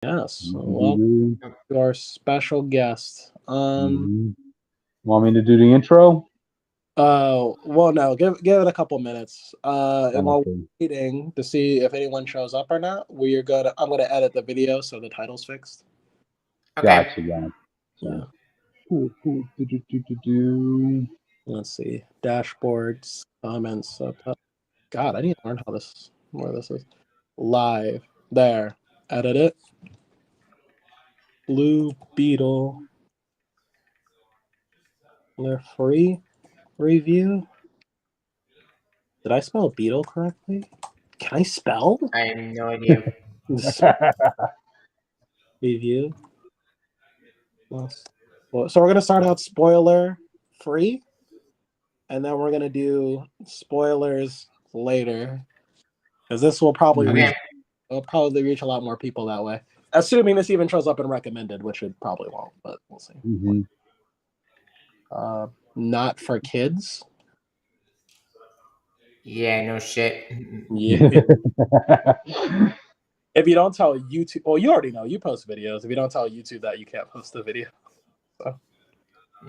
Yes. Welcome to our special guest. Want me to do the intro? Well, no, give it a couple minutes. And while Okay. we're waiting to see if anyone shows up or not, I'm gonna edit the video so the title's fixed. Okay. Gotcha. Yeah. Cool. Do. Let's see. Dashboards, comments, subtitles. God, I need to learn where this is. Live. There. Edit it. Blue Beetle. They're free review. Did I spell beetle correctly? Can I spell? I have no idea. Review. Well, so we're gonna start out spoiler free, and then we're gonna do spoilers later, because this will probably Okay. reach a lot more people that way. Assuming this even shows up in recommended, which it probably won't, but we'll see. Not for kids. Yeah, no shit. Yeah. If you don't tell YouTube, well, you already know you post videos. If you don't tell YouTube that, you can't post the video. So.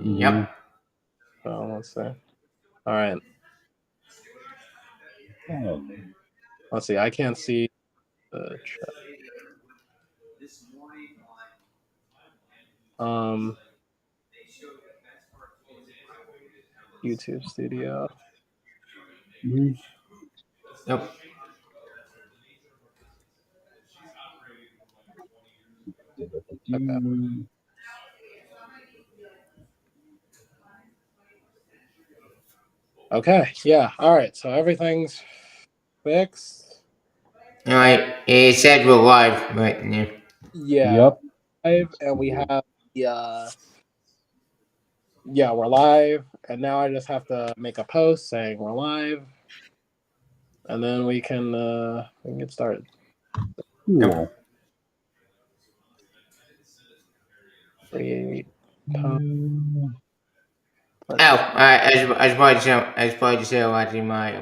Yep. So let's see. All right. Let's see. I can't see the chat. YouTube Studio. Yep. Okay. Yeah. All right. So everything's fixed. All right. It said we're live, but yeah. Yeah. Yep. Live, and we have the. Yeah, we're live, and now I just have to make a post saying we're live, and then we can get started. Cool. Create post. I was probably just watching my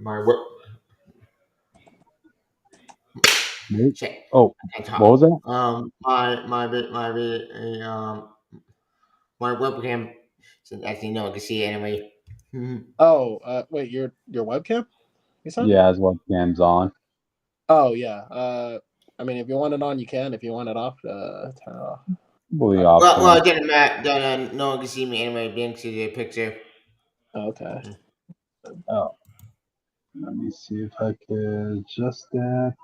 work. Shit. Oh, what was that? My webcam. So actually, no one can see it anyway. Oh, wait, your webcam? You said? Yeah, his webcam's on. Oh yeah. I mean, if you want it on, you can. If you want it off, turn it off. Well, it didn't matter. No one can see me anyway. Being to the picture. Okay. Oh, let me see if I can adjust that.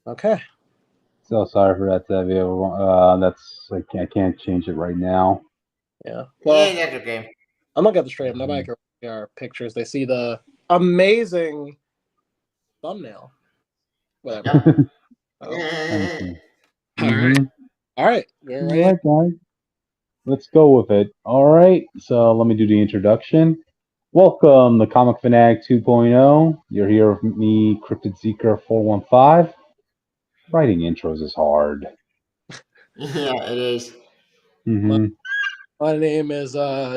Okay. So sorry for that, Tevye. I can't change it right now. Yeah. Well, yeah, that's okay. I'm looking at the stream. Nobody can see our pictures. They see the amazing thumbnail. Whatever. All right. All right. All right, guys. Let's go with it. All right. So let me do the introduction. Welcome to Comic Fanatic 2.0. You're here with me, Cryptid Zeker 415. Writing intros is hard. Yeah, it is. My name is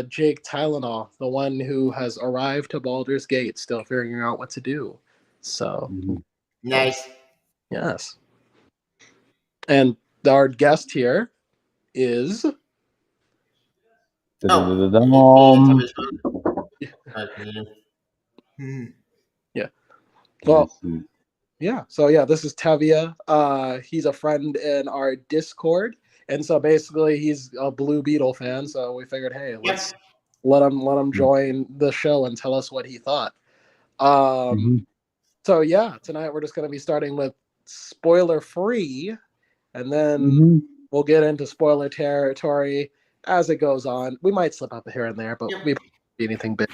Jake Tylenol, the one who has arrived to Baldur's Gate, still figuring out what to do. So nice. Yes. And our guest here is. Yeah. Well. Yeah. So yeah, this is Tevye. He's a friend in our Discord, and so basically he's a Blue Beetle fan. So we figured, hey, let's let him join the show and tell us what he thought. So yeah, tonight we're just going to be starting with spoiler free, and then we'll get into spoiler territory as it goes on. We might slip up here and there, but we won't be anything big.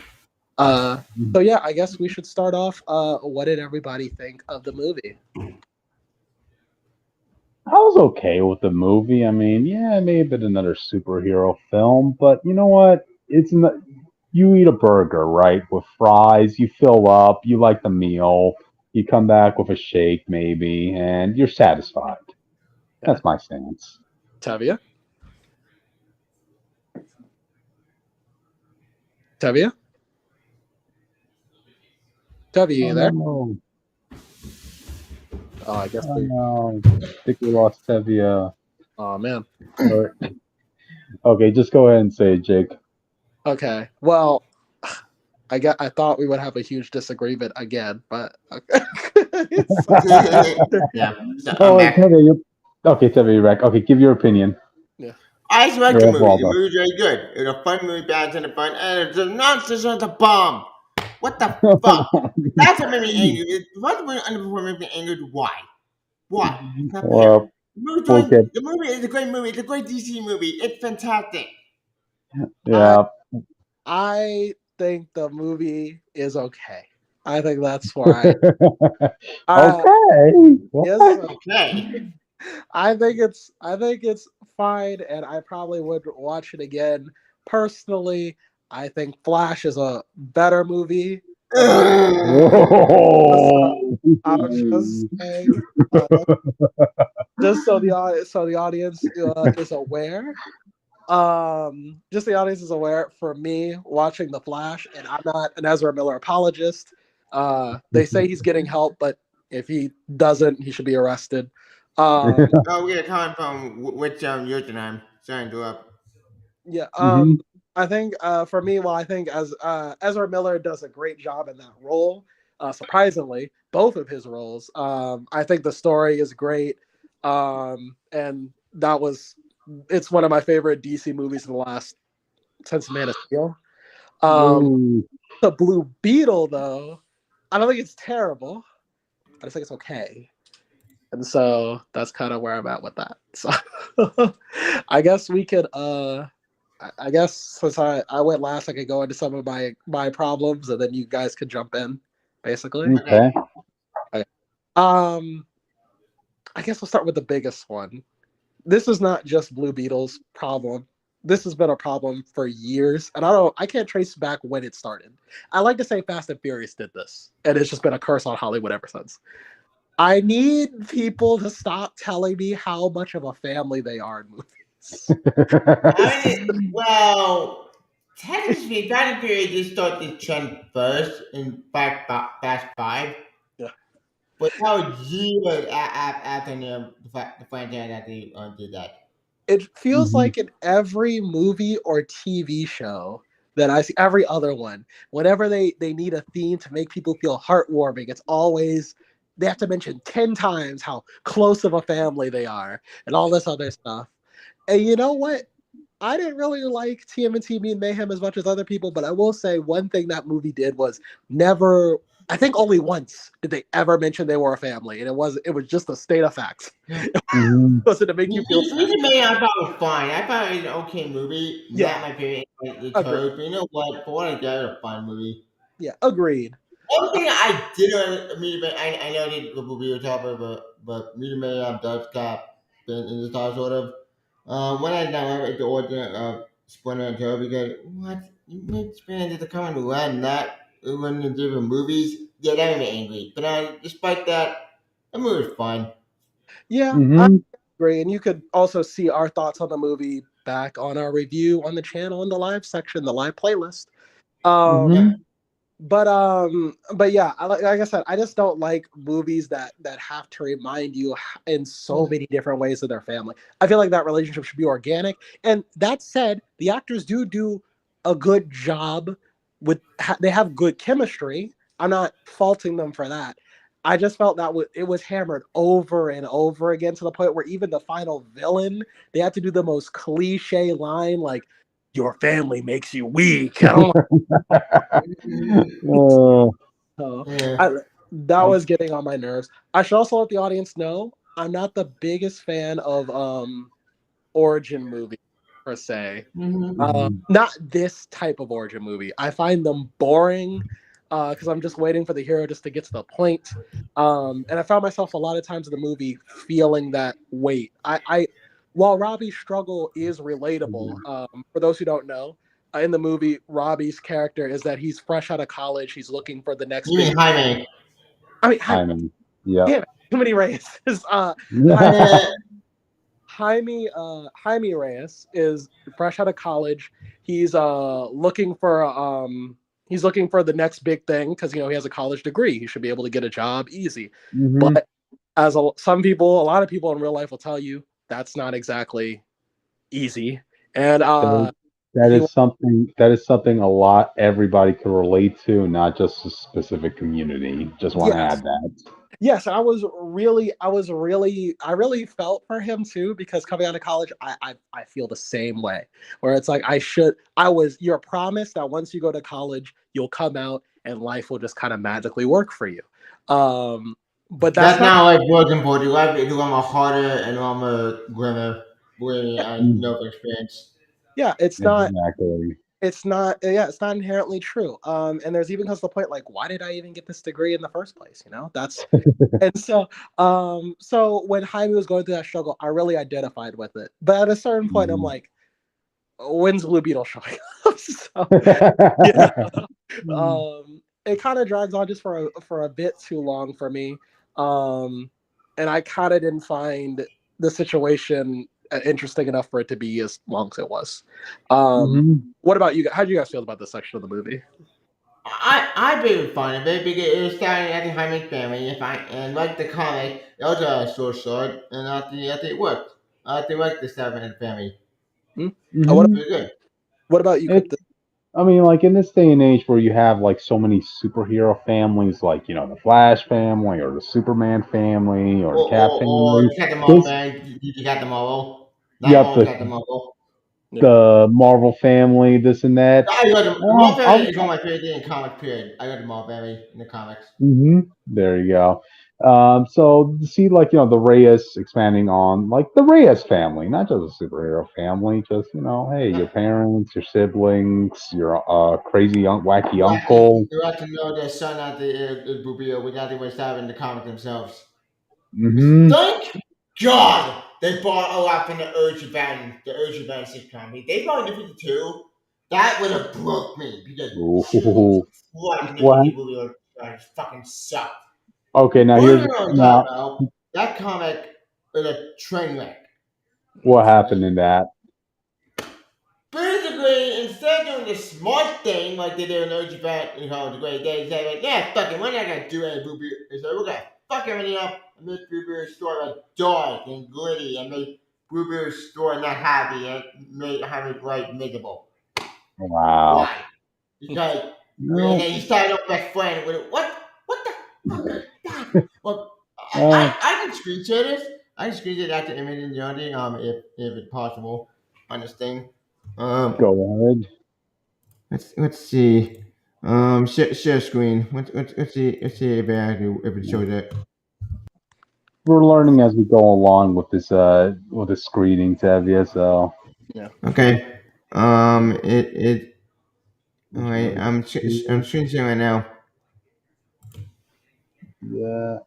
So yeah, I guess we should start off. What did everybody think of the movie? I was okay with the movie. I mean, yeah, it may have been another superhero film, but you know what? It's not. You eat a burger, right, with fries. You fill up. You like the meal. you come back with a shake maybe, and you're satisfied. That's my stance. Tevia? Tevia? Tevia, you there? No. Oh, I guess Oh we. no. I think we lost Tevia. Oh man. Okay, just go ahead and say it, Jake. Okay. Well, I thought we would have a huge disagreement again, but okay. Yeah, so I'm Oh, back. Tevia, okay, Tevia, you're back. Okay, give your opinion. Yeah. I just like Or the have movie. The Waldo. movie's very good. It's a fun movie, bad and fun, and it's a nonsense on the bomb. What the fuck? That's what made me angry. What movie underperforming made me angry? Why? Why? It's not fair. Well, okay, The movie is a great movie. It's a great DC movie. It's fantastic. I yeah. I think the movie is okay. I think that's why. I Okay. yes, What? Okay. I think it's fine, and I probably would watch it again. Personally, I think Flash is a better movie than the. Whoa. I'm just saying, uh, just so the audience is aware. Just the audience is aware. For me, watching the Flash, and I'm not an Ezra Miller apologist. They say he's getting help, but if he doesn't, he should be arrested. Um, Oh, we got a comment from which Jotunheim. Sorry to interrupt. yeah. Mhm. I think for me, well, I think as Ezra Miller does a great job in that role. Surprisingly, both of his roles. I think the story is great, and that was it's one of my favorite DC movies in the last since Man of Steel. Um, Ooh. the Blue Beetle, though, I don't think it's terrible. I just think it's okay, and so that's kind of where I'm at with that. So I guess we could. I guess since I went last, I could go into some of my problems, and then you guys could jump in, basically. Okay. Okay. Okay. Um, I guess we'll start with the biggest one. This is not just Blue Beetle's problem. This has been a problem for years, and I can't trace back when it started. I like to say Fast and Furious did this, and it's just been a curse on Hollywood ever since. I need people to stop telling me how much of a family they are in movies. Well, technically, Fast Period did start the trend first in Fast Five, Yeah. but that was years after the franchise that they did that. It feels Mhm. like in every movie or TV show that I see, every other one, whenever they need a theme to make people feel heartwarming, it's always they have to mention 10 times how close of a family they are and all this other stuff. And you know what? I didn't really like TMNT Mean Mayhem as much as other people, but I will say one thing that movie did was never. I think only once did they ever mention they were a family, and it was just a state of facts. Mhm. It wasn't to make you feel sad. Reason Man, I thought was fine. I thought it was an okay movie. Not Yeah, my favorite, like the agreed. Toad, but you know what? For what I got, it was a fun movie. Yeah, agreed. One thing I did I know that we were talking about, but Media Man does got been in the style sort of. When I know it's the origin of Splinter and Joe because what you made Splinter the common run that when you do the movies, yeah, that made me angry. But despite that, the movie was fun. Yeah, I Mhm. agree. And you could also see our thoughts on the movie back on our review on the channel in the live section, the live playlist. Yep. Mhm. But yeah, like I said, I just don't like movies that have to remind you in so many different ways of their family. I feel like that relationship should be organic. And that said, the actors do a good job with they have good chemistry. I'm not faulting them for that. I just felt that it was hammered over and over again to the point where even the final villain, they had to do the most cliche line like "Your family makes you weak." I don't Oh, so Yeah. I, that was getting on my nerves. I should also let the audience know I'm not the biggest fan of origin movies per se. Mm-hmm. mhm. Not this type of origin movie. I find them boring because I'm just waiting for the hero just to get to the point. And I found myself a lot of times in the movie feeling that weight. While Robbie's struggle is relatable, for those who don't know, in the movie, Robbie's character is that he's fresh out of college. He's looking for the next You big. mean Jaime? I mean, Hyman. Yeah. damn it, too many Reyes. Yeah. Jaime Reyes is fresh out of college. He's looking for the next big thing because he has a college degree. He should be able to get a job easy. Mm-hmm. But a lot of people in real life will tell you that's not exactly easy. And That is something a lot everybody can relate to, not just a specific community. Just want to yes, add that. yes, I really felt for him too because coming out of college, I feel the same way. Where it's like you're promised that once you go to college, you'll come out and life will just kind of magically work for you. But that's That's not. not like working for you. Like you I'm a harder and I'm a grimmer. Believe me, Yeah, I Mm, know from experience. yeah, it's not. exactly. It's not. Yeah, it's not inherently true. And there's even comes to the point like, why did I even get this degree in the first place? That's. And so when Jaime was going through that struggle, I really identified with it. But at a certain point, I'm Mhm. like, when's Blue Beetle showing up? So yeah, it kind of drags on just for a bit too long for me, and I kind of didn't find the situation interesting enough for it to be as long as it was. Mhm. What about you? How do you guys feel about this section of the movie? I been fond of it because it was starting at the Hyman family, and like the comic, it was a short, and I think it worked. I think like the stuff in the family. Hmm? Uh, what Mhm. Pretty good. What about you, Crypto? It's I mean, like in this day and age where you have like so many superhero families, like the Flash family or the Superman family or the Cap Or family. Captain Marvel, This, man. You got the Marvel. Not yep, all Captain Marvel. Yeah. the Marvel family, this and that. I got the Marvel family I'm is one of my favorite things in comic period. I got the Marvel family in the comics. There you go. So see, like the Reyes expanding on like the Reyes family, not just a superhero family. Just hey, your parents, your siblings, your crazy, wacky uncle. You have to know their son at the Bubio without even having the comic themselves. Mm-hmm. Thank God they bought a lot from the Urge Van sitcom. If they bought the 52, that would have broke me because Jesus Ooh. Christ, the What? 52 Bubio fucking sucked. Okay, now Only here's know what I'm talking now about. That comic was a train wreck. what happened Like, in that. basically, instead of doing the smart thing like they do in OG Fat, the great days, they like, yeah, fuck it, we're not gonna do any boo boo. So we're gonna fuck everything up and make Boo Boo's store like dark and gritty and make Boo Boo's store not happy and make have it like miserable. Wow. Why? Because and No. then he started off my friend with what the fuck is that? Well, Uh, I can screenshot this. I can screenshot that to image in Johnny, if it's possible on this thing. Um, go ahead. let's see. Share screen. Let's see if it shows it. We're learning as we go along with this screening, Tevia. So Yeah. Okay. It. All right. I'm screen sharing right now. yeah.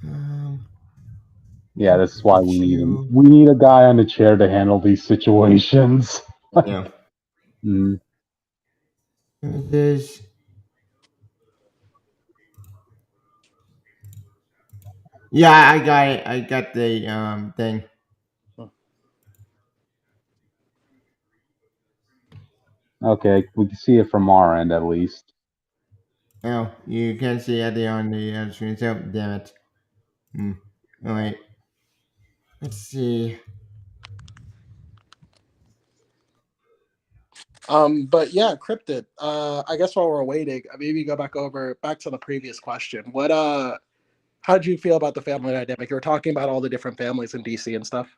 Um, Yeah, that's why we need him. Pikachu. We need a guy on the chair to handle these situations. Yeah. Mm. There's. Yeah, I got it. I got the thing. Okay, we can see it from our end at least. Oh, you can't see it there on the screen. So damn it. Hmm. All right. Let's see. But yeah, Cryptid. I guess while we're waiting, maybe go back to the previous question. How did you feel about the family dynamic? You were talking about all the different families in DC and stuff.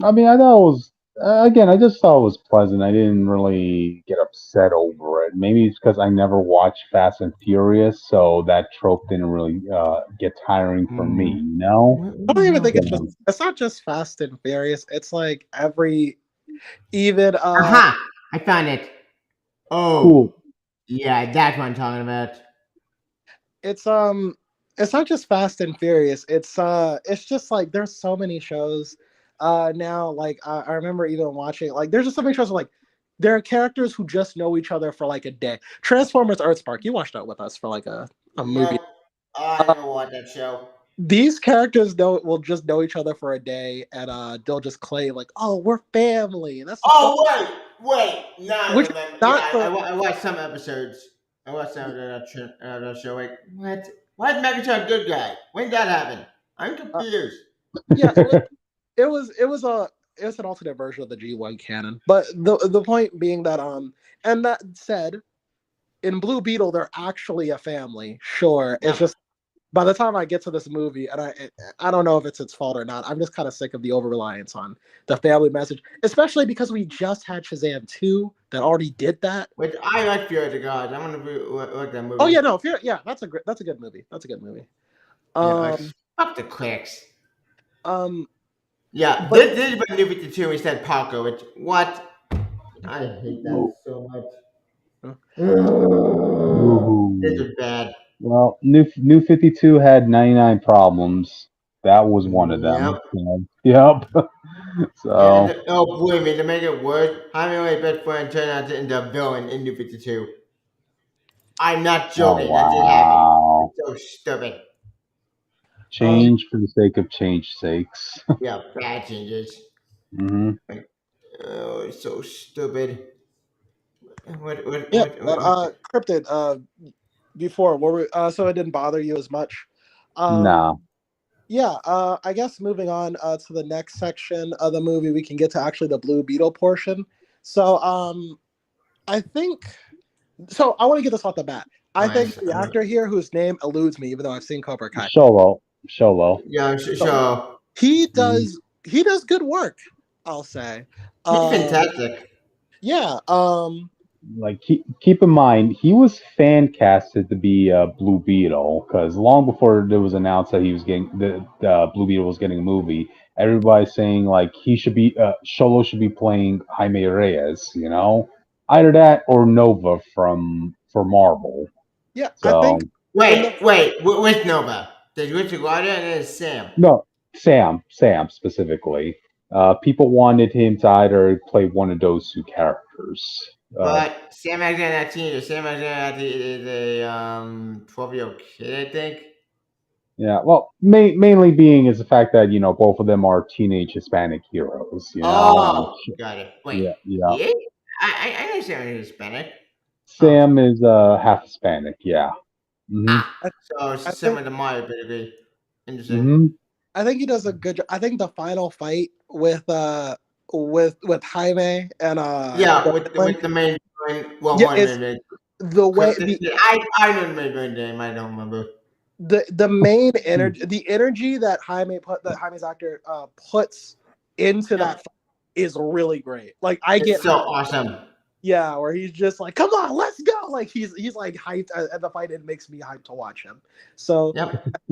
I mean, I thought it was again. I just thought it was pleasant. I didn't really get upset over it. Maybe it's because I never watched Fast and Furious, so that trope didn't really get tiring for me. Hmm. You know? I What don't the even hell? think it's not just Fast and Furious. It's like even Aha! I found it. Oh, Cool. yeah, that's what I'm talking about. it's it's not just Fast and Furious. It's just like there's so many shows now. Like I remember even watching like there's just so many shows like there are characters who just know each other for like a day. Transformers Earthspark, you watched that with us for like a movie. Yep. Oh, I never watched that show. These characters will just know each other for a day, and they'll just claim like, "Oh, we're family." And that's the stuff. Oh wait. Now I Which is remember. Yeah, not for. I watched some episodes. I watched some of that show. Like what? Why is Megatron a good guy? When did that happen? I'm confused. Yeah, it was an alternate version of the G1 canon. But the point being that and that said, in Blue Beetle they're actually a family. Sure, it's Yep. just by the time I get to this movie, and I don't know if it's its fault or not. I'm just kind of sick of the over reliance on the family message, especially because we just had Shazam 2 that already did that. Which I like Fear of the Gods. I'm gonna look that movie. Oh yeah, no, that's a good movie. That's a good movie. Yeah, like, fuck the clicks. Yeah, But this is New 52 instead of Paco. Which what? I hate that so much. This is bad. Well, New 52 had 99 problems. That was one of them. Yep. Yep. And So. oh, believe me, to make it worse, Hemingway's best friend turned out to end up villain in New 52. I'm not Oh joking. That did happen. wow. It's so stupid. Change for the sake of change sakes. Yeah, bad changes. hmm Oh, it's so stupid. yeah, What? Cryptid. Before so it didn't bother you as much. Nah. Yeah, I guess moving on to the next section of the movie, we can get to actually the Blue Beetle portion. So, I think. So I want to get this off the bat. I think the actor here, whose name eludes me, even though I've seen Cobra Kai. Sholo. Yeah, sure. He does good work, I'll say. He's fantastic. Yeah. Like keep in mind, he was fan casted to be Blue Beetle because long before it was announced that he was getting the Blue Beetle was getting a movie, everybody's saying like he should be Sholo should be playing Jaime Reyes, either that or Nova for Marvel. Yeah, so, I think. Wait, with Nova? There's Richard Gardner and there's Sam. No, Sam specifically. People wanted him to either play one of those two characters. But Sam Alexander Sam Alexander is a 12-year-old kid, I think. Yeah, well, mainly being is the fact that both of them are teenage Hispanic heroes. Oh, got it. Wait, yeah. I know Sam is Hispanic. Sam is half Hispanic. Yeah. So similar to my ability. Interesting. I think he does a good job. I think the final fight with Jaime and with the main well, the way I know the main name. I don't remember. The main energy, the energy that Jaime's actor puts into that fight is really great. Like It's so awesome. Yeah, where he's just like, "Come on, let's go!" Like he's like hyped at the fight. It makes me hyped to watch him. So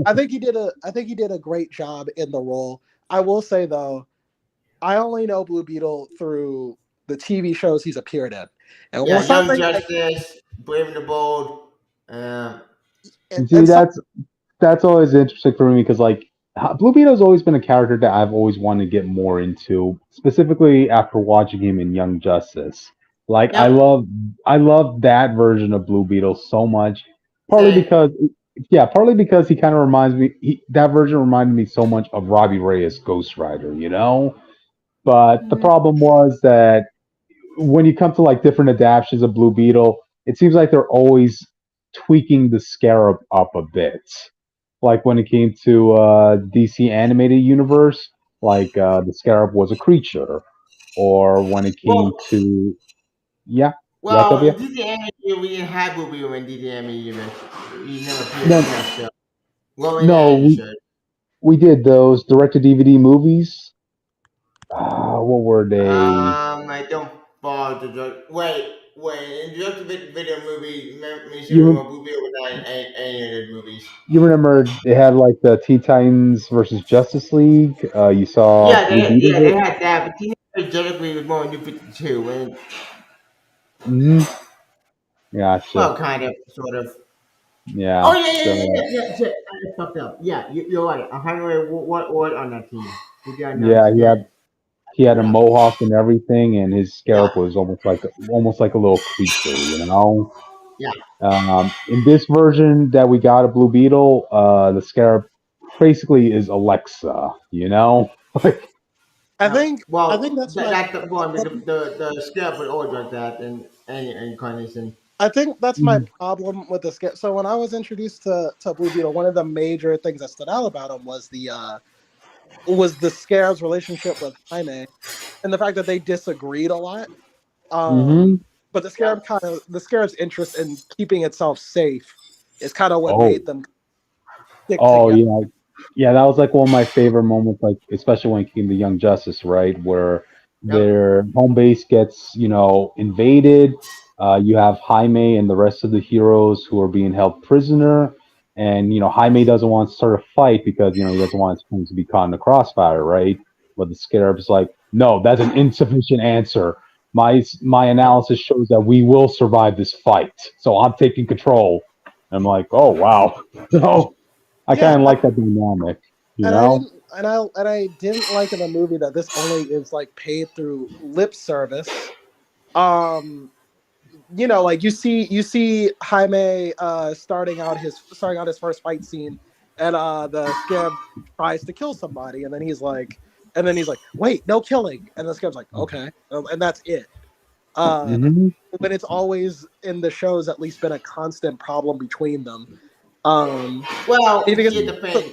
I think he did a great job in the role. I will say though, I only know Blue Beetle through the TV shows he's appeared in. And Young Justice, Brave and the Bold. See, that's always interesting for me because like Blue Beetle's always been a character that I've always wanted to get more into, specifically after watching him in Young Justice. Like I love that version of Blue Beetle so much. Partly because he kind of reminds me. That version reminded me so much of Robbie Reyes' Ghost Rider, But the problem was that when you come to like different adaptations of Blue Beetle, it seems like they're always tweaking the Scarab up a bit. Like when it came to DC animated universe, like the Scarab was a creature, or when it came to Well, in DC animated, we didn't have Blue Beetle in DC animated universe. You never appeared in that show. Well, we did those direct-to-DVD movies. What were they? I don't follow the drug. Wait. In direct-to-video movie, Blue Beetle was not in any of the movies. You remember they had like the Teen Titans versus Justice League. You saw. They had that, but Teen Titans Justice was more New 52. Gotcha. Well, kind of, sort of. Yeah. Oh yeah. I fucked up. Yeah, you're right. 100 what on that team? he had a Yeah. mohawk and everything, and his Yeah. scarab was almost like a little creature, you know. Yeah. In this version that we got of Blue Beetle, the scarab basically is Alexa, you know. Like, I think Well, that's my that's the point. problem. The script would always like that in any incarnation. I think that's my Mhm. problem with the skip. So when I was introduced to Blue Beetle, one of the major things that stood out about him was the Scarab's relationship with Jaime and the fact that they disagreed a lot. Mhm. But the Scarab's interest in keeping itself safe is kind of what Oh, made them stick oh together. yeah, yeah. That was like one of my favorite moments, like especially when it came to Young Justice, right, where Yep. their home base gets invaded. You have Jaime and the rest of the heroes who are being held prisoner, and Jaime doesn't want to start a fight because he doesn't want his friends to be caught in the crossfire, right? But the Scarab's like, no, that's an insufficient answer. My analysis shows that we will survive this fight, so I'm taking control. I'm like, oh wow. So I Yeah, kind of like that dynamic, you know? and I didn't like in the movie that this only is like paid through lip service. Um, like you see Jaime starting out his first fight scene, and the Scarab tries to kill somebody, and then he's like, wait, no killing, and the Scarab's like, okay, and that's it. Uh, Hmm. when it's always in the shows at least been a constant problem between them. Um, Well, because here's the thing.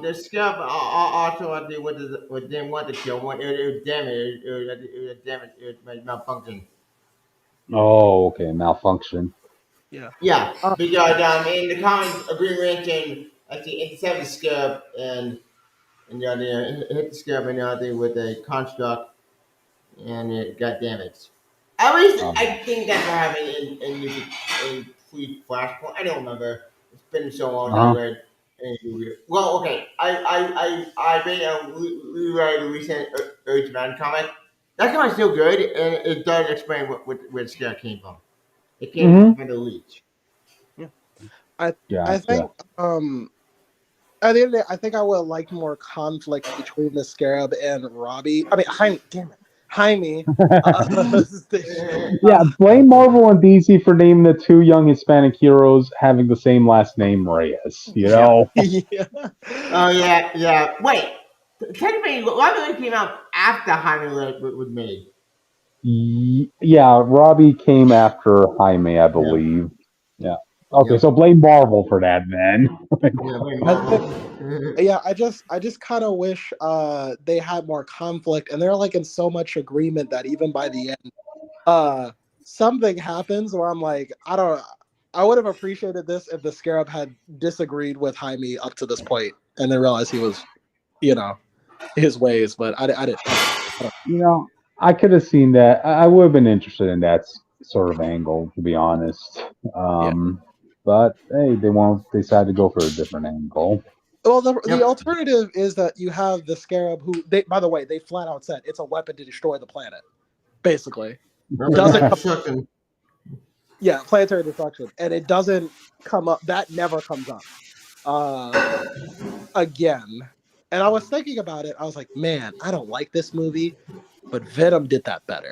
The script also did what didn't want to kill one. It was damaged. It was damaged. It was malfunction. Oh, okay, malfunction. yeah, Yeah, uh, because in the comics, a Green Lantern actually intercepted the scarab and they hit the scarab and they with a construct and it got damaged. At least I think that's what happened in Free Flashpoint. I don't remember. It's been so long that I Uh-huh. read any movie. Well, okay. I read reread a recent Urge Man comic. That comic's still good, and it does explain where the scare came from. It came Hmm. from the leech. yeah. I I Gotcha. think at the end of the day, I think I would have liked more conflict between the Scarab and Robbie. I mean, Jaime, damn it, Jaime. Yeah, Uh, blame Marvel and DC for naming the two young Hispanic heroes having the same last name, Reyes. You yeah, know? yeah. Oh yeah, yeah. Wait, technically, Robin came out after Jaime was made. Yeah, Robbie came after Jaime, I Yeah, believe. Yeah. Okay, yeah, so blame Marvel for that then. yeah. Very I think, Marvel. yeah, I just kind of wish they had more conflict, and they're like in so much agreement that even by the end, uh, something happens where I'm like, I don't. I would have appreciated this if the Scarab had disagreed with Jaime up to this point, and then realized he was, you know, his ways. But I don't. You know, I could have seen that. I would have been interested in that sort of angle, to be honest. Yeah. But hey, they won't decide to go for a different angle. Well, the Yep. alternative is that you have the Scarab, who by the way, they flat out said it's a weapon to destroy the planet. Basically, doesn't come. Destruction. Yeah, planetary destruction, and it doesn't come up. That never comes up uh, again. And I was thinking about it. I was like, man, I don't like this movie, but Venom did that better.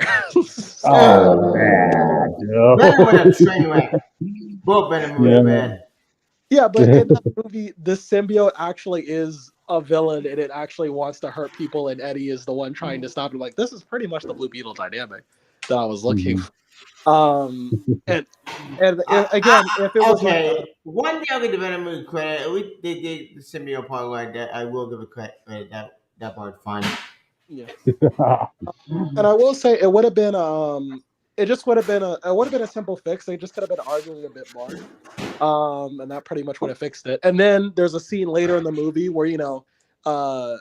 Oh Uh, man, Venom was a dude. train wreck. Both Venom movies are Yeah. bad. Yeah, but in that movie, the symbiote actually is a villain, and it actually wants to hurt people, and Eddie is the one trying to stop it. Like, this is pretty much the Blue Beetle dynamic that I was looking Mhm. for. And again, if it was like Okay, one thing I'll give the Venom movie credit. At least they did the symbiote part like that. I will give a credit. That part fine. yeah, and I will say it would have been it just would have been a simple fix. They just could have been arguing a bit more, and that pretty much would have fixed it. And then there's a scene later in the movie where uh,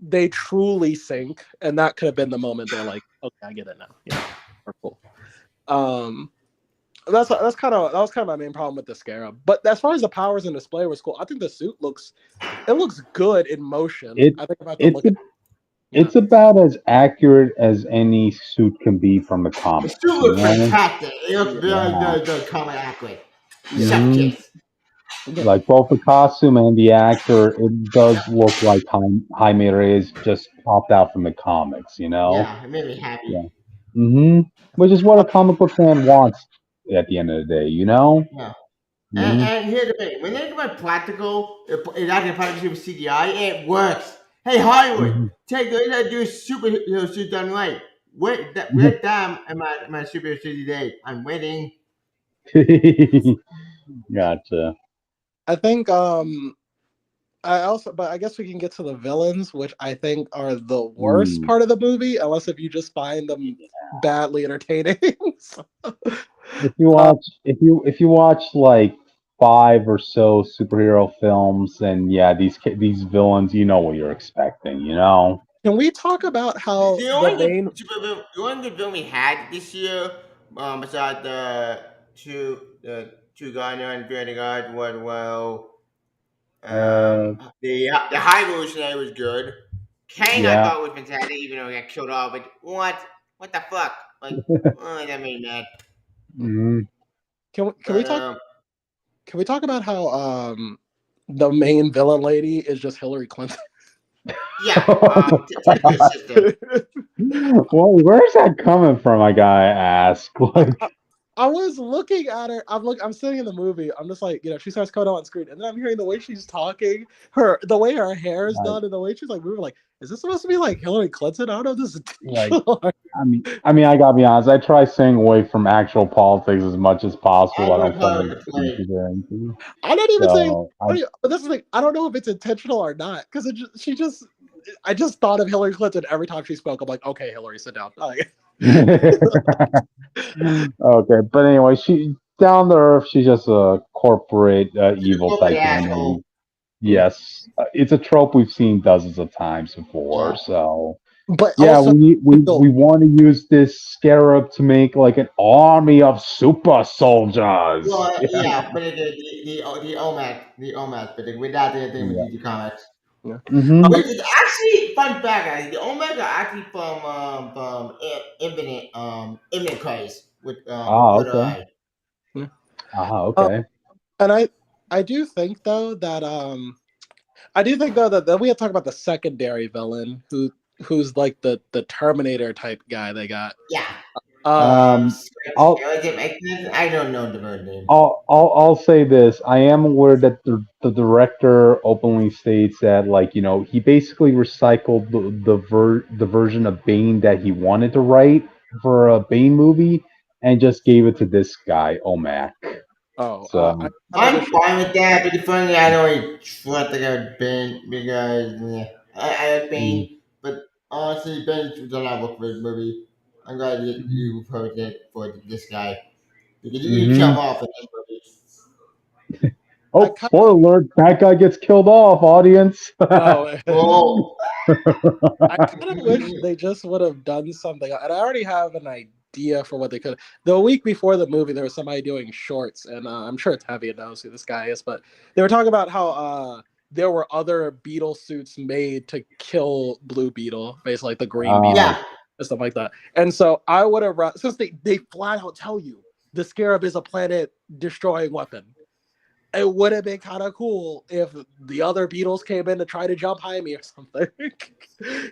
they truly sync, and that could have been the moment they're like, okay, I get it now. We're cool. Um, that was kind of my main problem with the Scarab. But as far as the powers and display was cool, I think the suit looks good in motion. it I think if I have to it's look a, at yeah. it's about as accurate as any suit can be from the It comics. still You looks know? fantastic. It looks Yeah. very, Yeah. very, very comic accurate. Yeah. Chef Hmm. kiss. Like both the costume and the actor, it does look like Jaime Reyes just popped out from the comics, you know? Yeah, it made me happy. Yeah. Which is what a comic book fan wants at the end of the day, you know? Yeah. hmm And here's the thing: when they do my practical, it actually practical with CGI, it works. Hey Hollywood, hmm take those that do superhero shit done right. Wait down in my superhero shit today. I'm waiting. Gotcha. I think but I guess we can get to the villains, which I think are the worst Ooh. part of the movie, unless if you just find them badly entertaining. So, uh, If you watch like five or so superhero films, and yeah, these villains, you know what you're expecting, you know. can we talk about how The the only main? good the only good film we had this year, besides the two Gunner and Three God, was Uh, the High Evolutionary was good. Kane I yeah. thought was fantastic, even though he got killed off. But what the fuck? Like, oh, that made me mad. Mhm. Can we But talk? Can we talk about how the main villain lady is just Hillary Clinton? yeah, Teddy's sister. Well, where's that coming from? I gotta ask. Like, I was looking at her. I'm sitting in the movie. I'm just like, she starts coming on screen, and then I'm hearing the way she's talking, the way her hair is like, done, and the way she's like moving. Like, is this supposed to be like Hillary Clinton? I don't know if this is like, intentional. I gotta be honest. I try staying away from actual politics as much as possible. I I know don't how follow to the speeches play. or anything. I'm not even saying, So but this is like, I don't know if it's intentional or not, because I just thought of Hillary Clinton every time she spoke. I'm like, okay, Hillary, sit down. Like, okay, but anyway, she down to earth. She's just a corporate She's a evil corporate type asshole. entity. Yes, it's a trope we've seen dozens of times before. Yeah. So but yeah, also, we want to use this scarab to make like an army of super soldiers. Well, yeah, but the OMAC, but without the thing with Yeah. the comics. yeah. Mm-hmm. Which is actually fun fact, guys. The Omega are actually Infinite Crisis with Ah, Third okay. Eye. Yeah. Ah, Uh, okay. and I do think though that that we have to talk about the secondary villain who's like the Terminator type guy they got. Yeah. Um, Um, I'll I don't know the bird name. I'll say this. I am aware that the director openly states that, like, you know, he basically recycled the version of Bane that he wanted to write for a Bane movie and just gave it to this guy, Omac. I So have no I'm issue. fine with that, but the funny I don't really trust the guy Ben because I like mm, Ben, but honestly, Ben does not work for this movie. I'm glad you heard it for this guy because you kill him hmm off in this movie. I oh, kind spoiler alert, that guy gets killed off, audience. oh Oh, I kind of wish they just would have done something. And I already have an idea for what they could. The week before the movie, there was somebody doing shorts, and I'm sure it's heavy and knows who this guy is, but they were talking about how there were other beetle suits made to kill Blue Beetle, basically like the Green Beetle uh, yeah. and stuff like that. And so I would have since they flat out tell you the Scarab is a planet destroying weapon. It would have been kind of cool if the other Beatles came in to try to jump Jaime or something.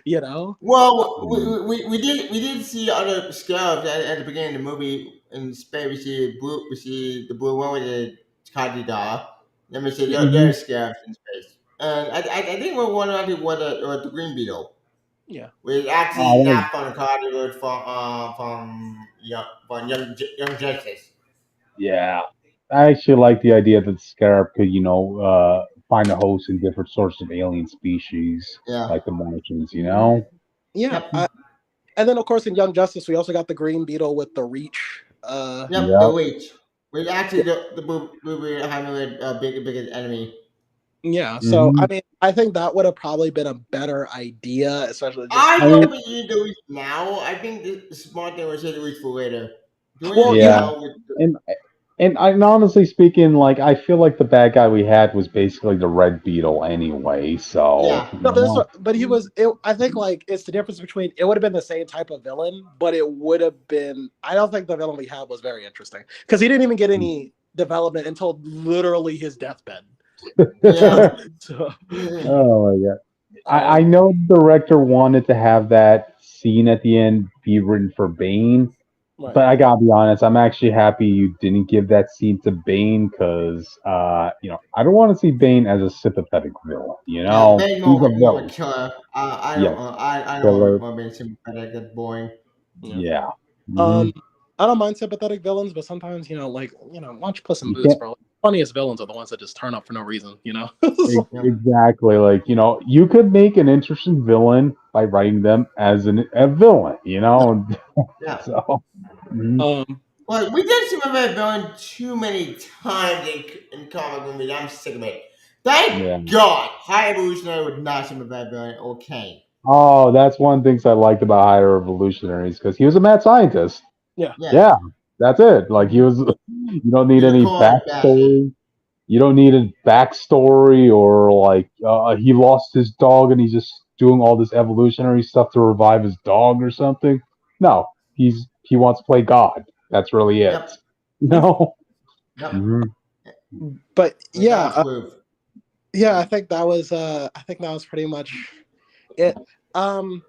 you know? Well, mm, we did see other scarabs at the beginning of the movie. In space, we see the blue one with the Kadida. Then we see Yeah. there are mhm. scarabs in space, and I think we're one of the the green beetle. Yeah. We Ah, actually not from the Kadida from Young Justice. yeah, I actually like the idea that the Scarab could, you know, find a host in different sorts of alien species, Yeah. like the Martians, you know? Yeah. Yep. And then, of course, in Young Justice, we also got the Green Beetle with the Reach. Yep. The Yep. witch. We actually Yeah. the movie having a biggest enemy. Yeah. So, I hmm mean, I think that would have probably been a better idea, especially just. I I don't mean, think you do it now. I think the smart thing was to do it for later. Doing Well, it you. yeah, now with and and honestly speaking, like I feel like the bad guy we had was basically the Red Beetle anyway. So yeah. you No, know, but he was. I think like it's the difference between it would have been the same type of villain, but it would have been. I don't think the villain we had was very interesting because he didn't even get any. development until literally his deathbed. Yeah. So, Oh my god. I know the director wanted to have that scene at the end be written for Bane, right. but I gotta be honest, I'm actually happy you didn't give that scene to Bane because, I don't want to see Bane as a sympathetic villain. Yeah, Bane He's a more of a villain. killer. I Yeah, don't. I killer. don't want to be sympathetic. That's boring. Yeah. Yeah. Um, Mhm. I don't mind sympathetic villains, but sometimes, watch Puss in You Boots, can't bro. Funniest villains are the ones that just turn up for no reason, Yeah. exactly you could make an interesting villain by writing them as a villain. Yeah. So. Mhm. Um, Well, we did Superman villain too many times in comic movies. I'm sick of it. Yeah. Thank God, High Evolutionary would not Superman villain. Okay. Oh, that's one of the things I liked about Higher Revolutionaries because he was a mad scientist. yeah. Yeah. Yeah, that's it. Like he was. You don't need He's a any cold bastard. backstory. You don't need a backstory or like he lost his dog and he's just doing all this evolutionary stuff to revive his dog or something. No, he wants to play God. That's really it. Yep. No. Yep. Mhm. But With yeah, God's proof. I think that was pretty much it. Um,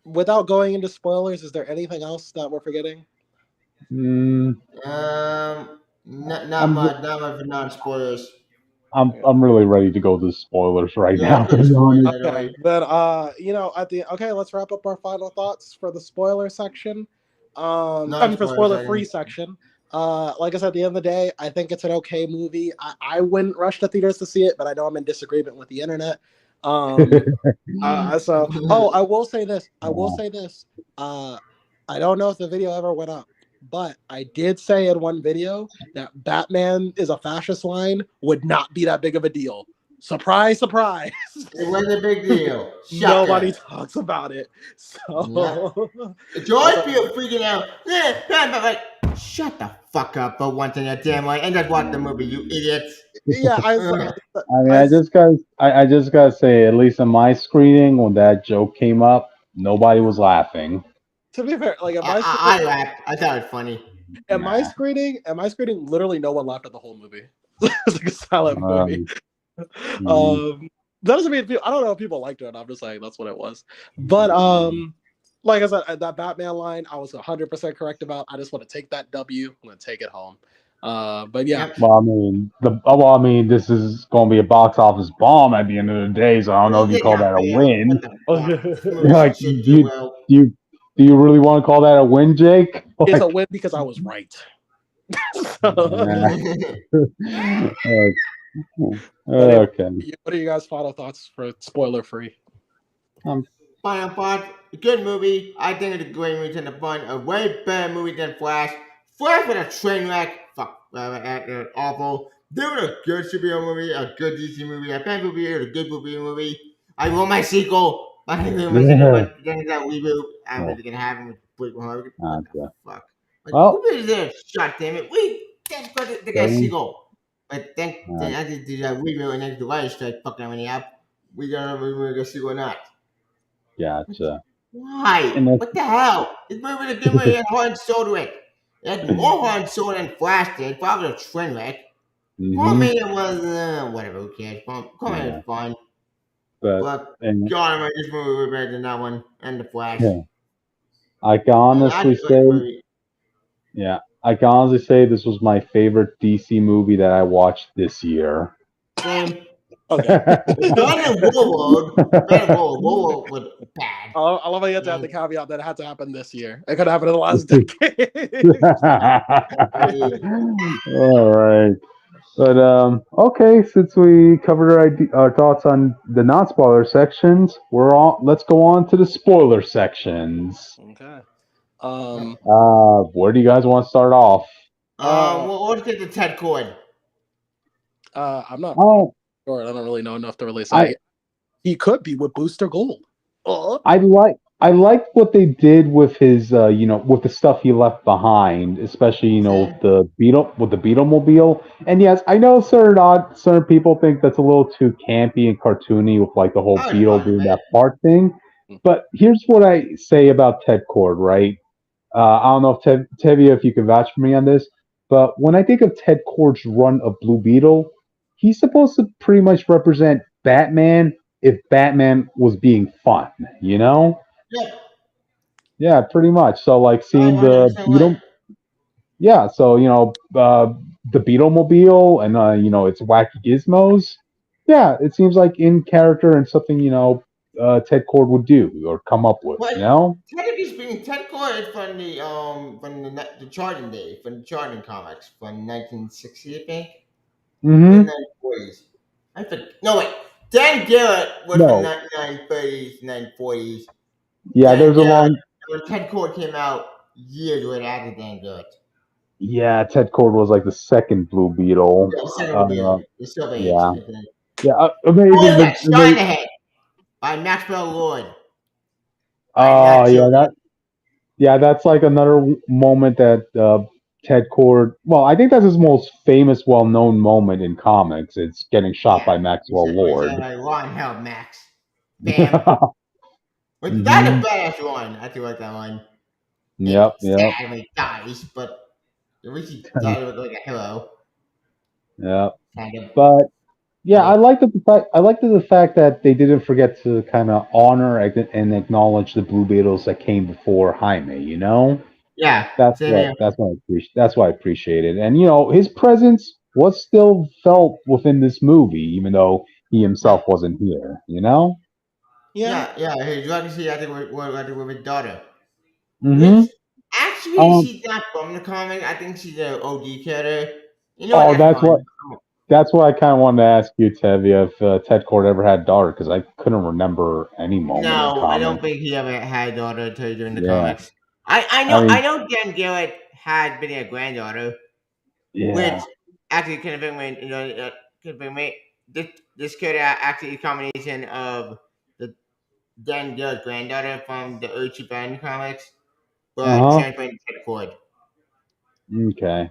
without going into spoilers, is there anything else that we're forgetting? Mm, Not I'm much. Not much for non-spoilers. I'm really ready to go to spoilers right Yeah, now. let's go To to be spoilers honest. right Okay, away. then let's wrap up our final thoughts for the spoiler section. For Non-spoilers spoiler item. free section. Like I said, at the end of the day, I think it's an okay movie. I wouldn't rush to theaters to see it, but I know I'm in disagreement with the internet. Um, I will say this. Uh, I don't know if the video ever went up, but I did say in one video that Batman is a fascist line would not be that big of a deal. Surprise, surprise. It wasn't a big deal. Nobody Shocker. talks about it. Yeah. So George people freaking out. Like, shut the fuck up for one thing a damn way and just watch the movie, you idiots. yeah, I mean, I I just gotta say, at least in my screening, when that joke came up, nobody was laughing. to be fair, like I laughed. I thought it was funny. Nah. at my screening, literally no one laughed at the whole movie. It's like a silent movie. Mm, That doesn't mean I don't know if people liked it. I'm just saying that's what it was. But like I said, that Batman line, I was 100% correct about. I just want to take that W. I'm gonna take it home. But yeah, Yep. I mean, this is going to be a box office bomb at the end of the day, so I don't know if you call that a win. What the fuck? This movie Like, shit too well. do you really want to call that a win, Jake? it's a Like, win because I was right. nah. But anyway, Okay. what are you guys' final thoughts for spoiler free? Final part, a good movie. I think it's a great movie and a fun. A way better movie than Flash. Flash was a train wreck. Fuck, awful. They were a good superhero movie, a good DC movie, a bad movie, a good movie. I want my sequel. I want my sequel, but then that reboot. I'm really gonna have him with What the Okay. fuck? Like, Well, who is there? Shot damn it. That's what the guy's sequel. But then I just did that reboot and then the writer strike fucking everything up. We don't know if we're gonna see or not. gotcha. Why? And What the hell? This movie was a good movie. It had heart and soul to it. It had more heart and soul than Flash did. Probably a train wreck. For me, it was whatever. Who cares? Come on, it's fun. But God, this movie was better than that one and the Flash. Yeah. I can honestly say this was my favorite DC movie that I watched this year. Same. Okay. Batman Warlord was bad. I love how you had to have the caveat that it had to happen this year. It could happen in the last decade. All right. But okay, since we covered our thoughts on the non-spoiler sections, let's go on to the spoiler sections. Okay. Where do you guys want to start off? What is the Ted Cord? I'm not Oh, sure. I don't really know enough to really say. He could be with Booster Gold. I like what they did with his with the stuff he left behind, especially the Beetlemobile. And yes, I know certain people think that's a little too campy and cartoony with like the whole Beetle doing that part thing. But here's what I say about Ted Cord, right? I don't know if Tevia, if you can vouch for me on this. But when I think of Ted Kord's run of Blue Beetle, he's supposed to pretty much represent Batman if Batman was being fun, you know? Yep. Yeah, pretty much. So like Oh, seeing the 100% right. Beetle, yeah. So the Beetlemobile and its wacky gizmos. Yeah, it seems like in character and something Ted Kord would do or come up with. Well, You know. technically speaking, Ted Core is from the charting day, from the charting comics from 1960, I think. The Mm-hmm. 1940s. I forget. No, wait. Dan Garrett was from No. 1930s, 1940s. Yeah, Dan there's a Garrett, long. when Ted Core came out years right after Dan Garrett. Yeah, Ted Kord was like the second Blue Beetle. Yeah, the second reveal. The Silver Age, Yeah, I think. yeah, Oh, amazing. yeah, Shine Ahead by Maxwell Lord. By Oh Nat yeah, Children. that's like another moment that Ted Kord. Well, I think that's his most famous, well-known moment in comics. It's getting shot Yeah. by He said, Maxwell he said Lord. like, Ron, help, Max. Bam. Which that's a Hmm. badass one. I do like that one. Yep, It yep, sad when he dies, but at least he died with like a hero. yep. Kind of. But yeah, Kind of. I like the fact that they didn't forget to kind of honor and acknowledge the Blue Beetles that came before Jaime. You know, Yeah. Same here. that's why I appreciate it. And his presence was still felt within this movie, even though he Yeah. himself wasn't here. You know. Yeah. Yeah. His legacy, I think, with his daughter. Mm-hmm. Which, actually, Um. she's not from the comic. I think she's an OG character. You know what? Oh, That's fine. that's what I kind of wanted to ask you, Tevye, if Ted Cord ever had daughter, because I couldn't remember any moment in No, I don't comics. think he ever had a daughter until he during the Yeah, comics. I I know I mean, know Dan Garrett had been a granddaughter, which yeah. actually kind of bring me, kind of bring me. This could actually a combination of the Dan Garrett granddaughter from the Uchi Band comics, Uh but huh. transferred to Ted Ford. Okay.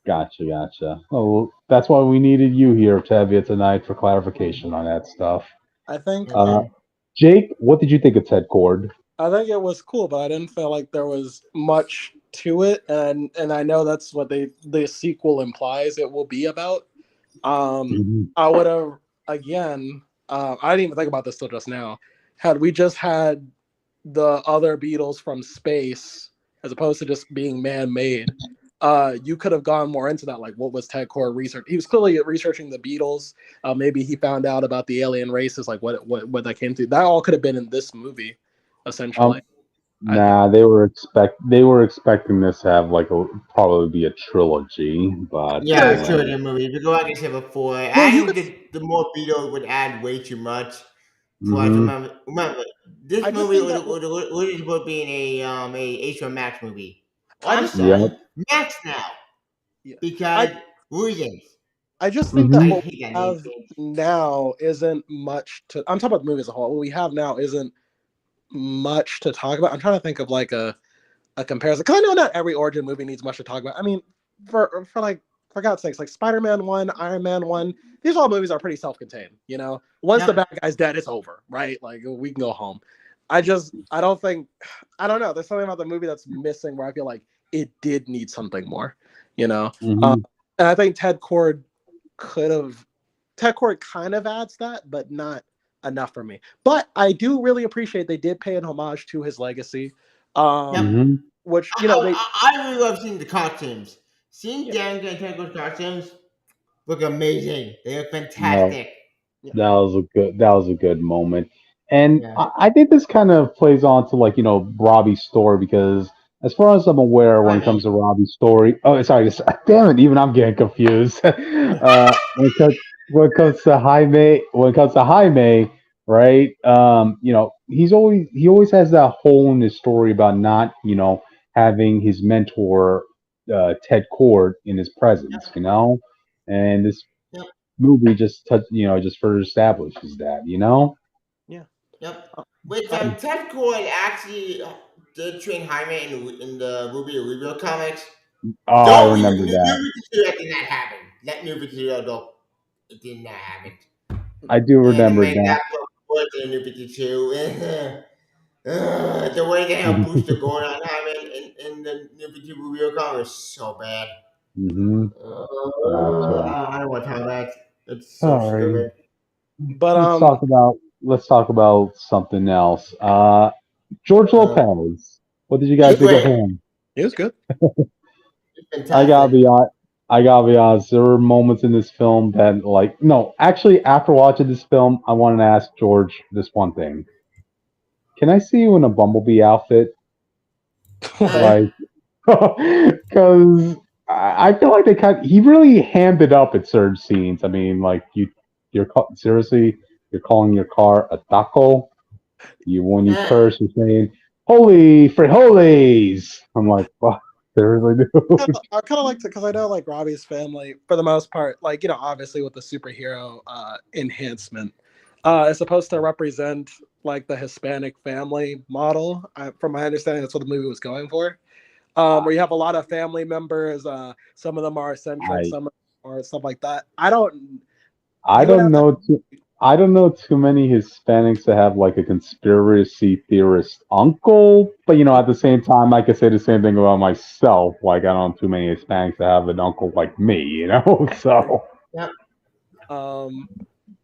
Gotcha. Oh, well, that's why we needed you here, Tevye, tonight for clarification on that stuff. I think Uh, Okay. Jake, what did you think of Ted Cord? I think it was cool, but I didn't feel like there was much to it, and I know that's what the sequel implies it will be about. Um, Mhm. I would have again. I didn't even think about this till just now. Had we just had the other Beatles from space as opposed to just being man-made, you could have gone more into that. Like, what was Ted Core research? He was clearly researching the Beatles. Maybe he found out about the alien races, like what that came to. That all could have been in this movie, essentially. Um, I think. nah, they were expecting this to have like probably be a trilogy, but Yeah, Right. it's true. The movie. Because like I said before, Well, I you think could. the more Beatles would add way too much. So I hmm remember this I just movie think that. would supposed to be a HBO Max movie. Oh, I I'm just think that. sorry, Yep. Max now Yeah. I because reasons. I just think that I hmm what we hate that name have change. now isn't much to. I'm talking about the movie as a whole. What we have now isn't much to talk about. I'm trying to think of like a comparison because I know not every origin movie needs much to talk about. I mean, for God's sakes, like Spider-Man 1, Iron Man 1, these all movies are pretty self-contained. Once the Yep. bad guy's dead, it's over, right? Like we can go home. I don't think I don't know. There's something about the movie that's missing where I feel like it did need something more. You know, uh, hmm and I think could have Ted Cord kind of adds that, but not enough for me. But I do really appreciate they did pay an homage to his legacy. Yep. Um, hmm which they I really love seeing the costumes. Seeing yeah Dan and Tango's costumes look amazing. They look No, fantastic. yeah that was a good moment, and Yeah. I think this kind of plays on to like Robbie's story because as far as I'm aware, when I it comes mean, to Robbie's story, oh sorry, damn it, even I'm getting confused. When it comes to Jaime, right? He always has that hole in his story about not having his mentor Ted Cord in his presence, and this yep. movie just further establishes that, yeah. Yep. Uh, Which I, Ted Cord actually did train Jaime in the Ruby Review comics. Oh, I Don't remember New that. 52 that did not happen. Let New 52 don't. It did not happen. I do And to remember make that. that was in New 52. The way they have Booster going on Jaime in the New 52 Review comics is so bad. Mm-hmm. Gotcha. I don't want to talk about it. It's so Alrighty. stupid. But Let's talk about something else. George Uh, Lopez. What did you guys he's think of great. him? it was good. He's I gotta fantastic. be hon- I gotta be honest. There were moments in this film that, like, no, actually, after watching this film, I wanted to ask George this one thing. Can I see you in a Bumblebee outfit? Eh, Like, because I feel like he really hammed it up at certain scenes. I mean, like seriously, you're calling your car a taco. When you eh, curse, you're saying "Holy frijoles." I'm like, fuck, seriously, dude. I kind of like to because I know like Robbie's family for the most part, like obviously with the superhero enhancement, is supposed to represent like the Hispanic family model. From my understanding, that's what the movie was going for. Where you have a lot of family members. Some of them are eccentric, I some or stuff like that. I don't. I You would don't have to. know too. I don't know too many Hispanics that have like a conspiracy theorist uncle, but at the same time, I could say the same thing about myself. Like, I don't know too many Hispanics that have an uncle like me. So, yep. Um,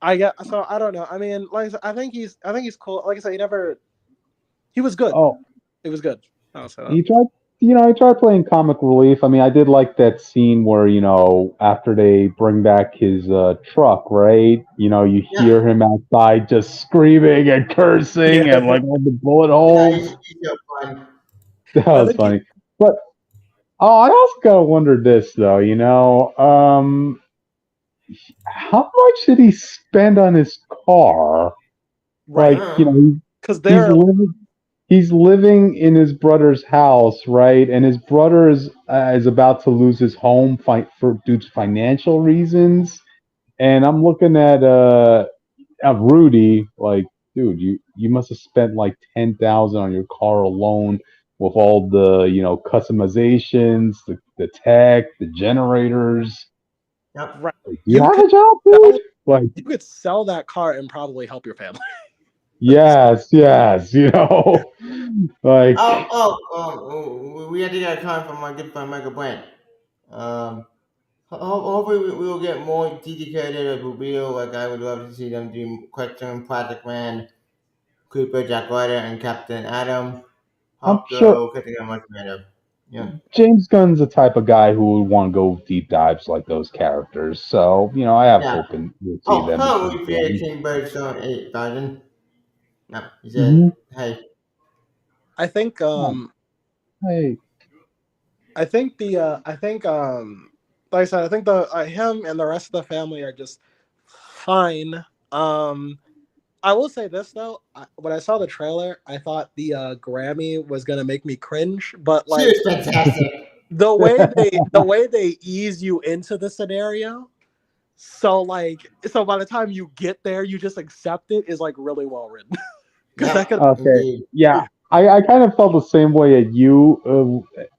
I get so I don't know. I mean, like I said, I think he's cool. Like I said, he was good. oh, It was good. I'll say that. he tried. He tried playing comic relief. I mean, I did like that scene where after they bring back his truck, right? You Yeah, hear him outside just screaming and cursing and Yeah, like all the bullet yeah, holes. he's so fun. That I was think he, funny. But I also gotta wonder this though. How much did he spend on his car? right Like, Uh, because he's they're living he's living in his brother's house, right? And his brother is about to lose his home due to financial reasons. And I'm looking at Rudy, like, dude, you must have spent like 10,000 on your car alone with all the customizations, the tech, the generators. yep. right. Like, you You have could a job, dude? sell Like, you could sell that car and probably help your family. yes, like, We had to get a comment from my good friend Michael Brand. Um, hopefully we will get more dedicated reveal. Like I would love to see them do Question, Project Man, Cooper, Jack Ryder, and Captain Adam. I'm Hope sure the getting a much better. Yeah. James Gunn's the type of guy who would want to go deep dives like those characters. So, I have Yeah. hope in we'll see Oh, them hello, between we fear films. King Birdstone 8000. No, he said, Mm-hmm. hey, I think Oh, hey, I think like I said, I think the him and the rest of the family are just fine. I will say this though, when I saw the trailer, I thought the Grammy was gonna make me cringe, but she was like fantastic. the way they ease you into the scenario, so by the time you get there, you just accept it is like really well written because that Yep, could okay. indeed. Yeah, I kind of felt the same way at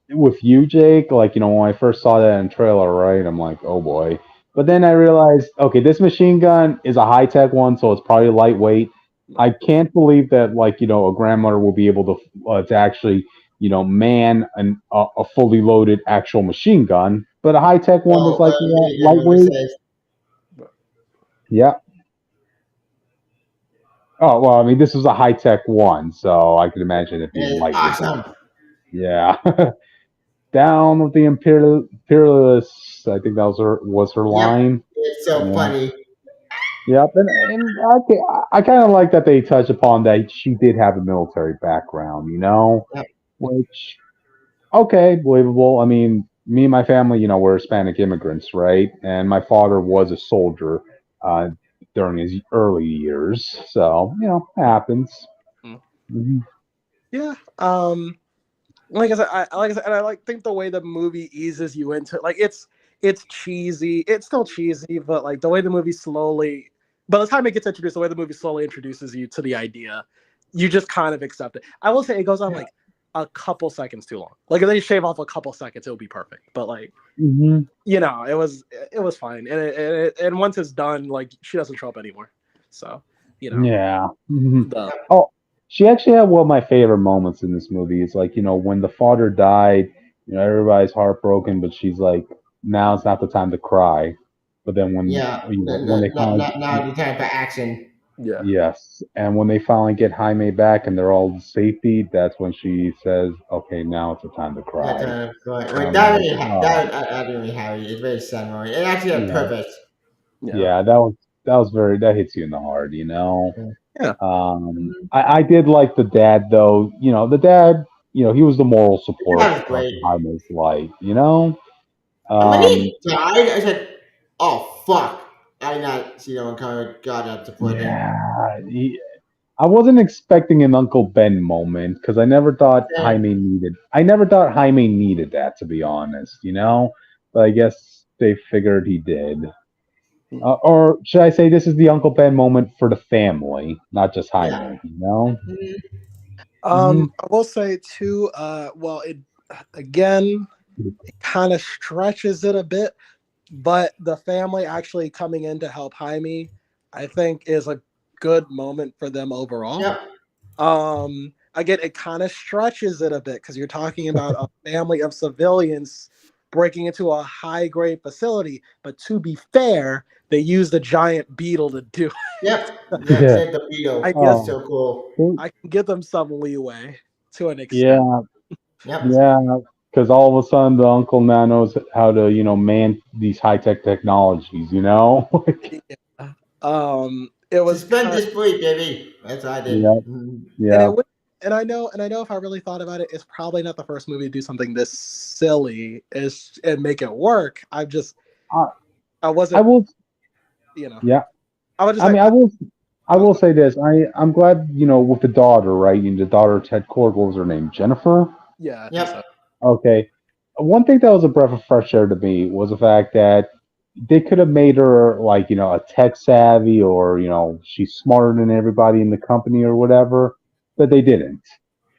with you, Jake. Like, when I first saw that in trailer, right? I'm like, oh boy. But then I realized, okay, this machine gun is a high tech one, so it's probably lightweight. I can't believe that, like, a grandmother will be able to actually, man a fully loaded actual machine gun. But a high tech one that's Oh, like minigun movie lightweight. says, Yeah. Oh well, I mean, this was a high tech one, so I could imagine it being it's lightweight. awesome. Yeah. Down with the imperialists. I think that was her Yep, line. it's so Yeah. funny. Yep. And I kind of like that they touch upon that she did have a military background. Yep. Which okay, believable. I mean, me and my family, we're Hispanic immigrants, right? And my father was a soldier uh, during his early years, so it happens. Mhm. yeah. Like I said, and I think the way the movie eases you into it, like it's cheesy. It's still cheesy, but like the way the movie slowly, by the time it gets introduced, the way the movie slowly introduces you to the idea, you just kind of accept it. I will say it goes on like a couple seconds too long. Like if they shave off a couple seconds, it would be perfect. But like Mhm. it was fine, and once it's done, like she doesn't show up anymore. So Yeah. Mhm. the Oh, she actually had one of my favorite moments in this movie. It's like, when the father died, everybody's heartbroken, but she's like, Now it's not the time to cry. But then Yeah, when they finally now the time for action. Yeah. yes, and when they finally get Jaime back and they're all in safety, that's when she says, "Okay, now it's the time to That cry." time, right? And Right, I'm like, "Oh, that really Harry. It's very sad moment. It actually had yeah, purpose. Yeah. yeah." That was very that hits you in the heart, you know. Yeah. I did like the dad though. You know, the dad. You know, he was the moral support That was of great. Jaime's life. You know, And when um, he died, I said, "Oh fuck!" I did not see that one coming. God, that's disappointing. yeah, I wasn't expecting an Uncle Ben moment because I never thought Okay. Jaime needed. I never thought Jaime needed that, to be honest. You know, but I guess they figured he did. Or should I say, this is the Uncle Ben moment for the family, not just Yeah. Jaime. You know. Mhm. Hmm. I will say too. Well, it again kind of stretches it a bit, but the family actually coming in to help Jaime, I think, is a good moment for them overall. Yep. Again, it kind of stretches it a bit because you're talking about a family of civilians breaking into a high grade facility. But to be fair, they used a giant beetle to do it. Yep. Yeah. That's the I beetle. guess That's Oh. so cool. I can give them some leeway to an extent. Yeah. Yep. Yeah. Because all of a sudden the uncle now knows how to, man these high tech technologies. You know. Yeah. It was Suspend kind of, disbelief, baby. That's what I did. Yeah. Mhm. and Yeah. it would, and I know if I really thought about it, it's probably not the first movie to do something this silly is and make it work. I, I I wasn't, will. you know, Yeah. I was just I like, mean, I will say this. I'm glad, with the daughter, right? And the daughter of Ted Cord, what was her name? Jennifer? yeah, I think so. Yep. Okay. One thing that was a breath of fresh air to me was the fact that they could have made her like, a tech savvy or, she's smarter than everybody in the company or whatever, but they didn't.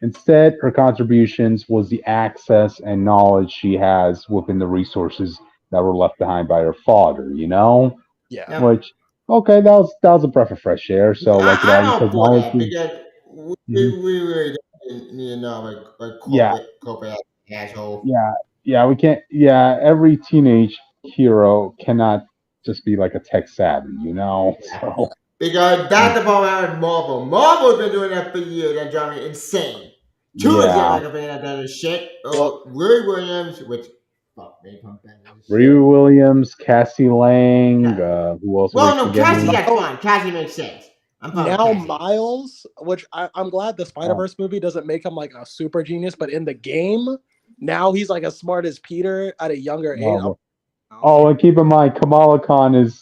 Instead, her contributions was the access and knowledge she has within the resources that were left behind by her father, Yeah, Yep. which okay, that was a breath of fresh air. So like I'm the all for that technology. because Mhm. we really don't need to know like Yeah, corporate asshole. yeah, yeah. We can't. Yeah, every teenage hero cannot just be like a tech savvy, Yeah. yeah, So Because that's the problem with Marvel. Marvel's been doing that for years and driving me insane. Choose it yeah, like a fan of that shit. well, Or Roy Williams, which fuck me, pump that Riri shit. Williams, Cassie Lang. Yeah. Who else am I Well, no, Cassie, forgetting? that's now, fine. Cassie makes sense. I'm fine with now Cassie. Miles, which I'm glad the Spider Uh, Verse movie doesn't make him like a super genius, but in the game, now he's like as smart as Peter at a younger age. oh, Oh, oh, and keep in mind, Kamala Khan is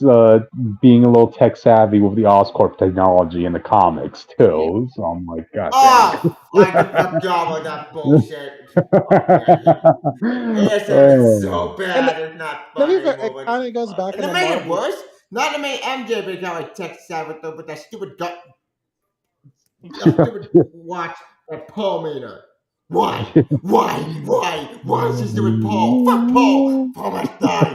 being a little tech savvy with the Oscorp technology in the comics yeah. too. So I'm like, God dang. Oh, I can fuck off with that bullshit. Fuck that. It's Oh. so And bad. It's not to fun be fair, it anymore. But kind of goes back and in to the make it Marvel. worse, not to make MJ become a tech savvy though, but that stupid Yeah. stupid watch that Paul made her. Why? Why? Why? Why is she stupid Paul? Fuck Paul. Paul must die.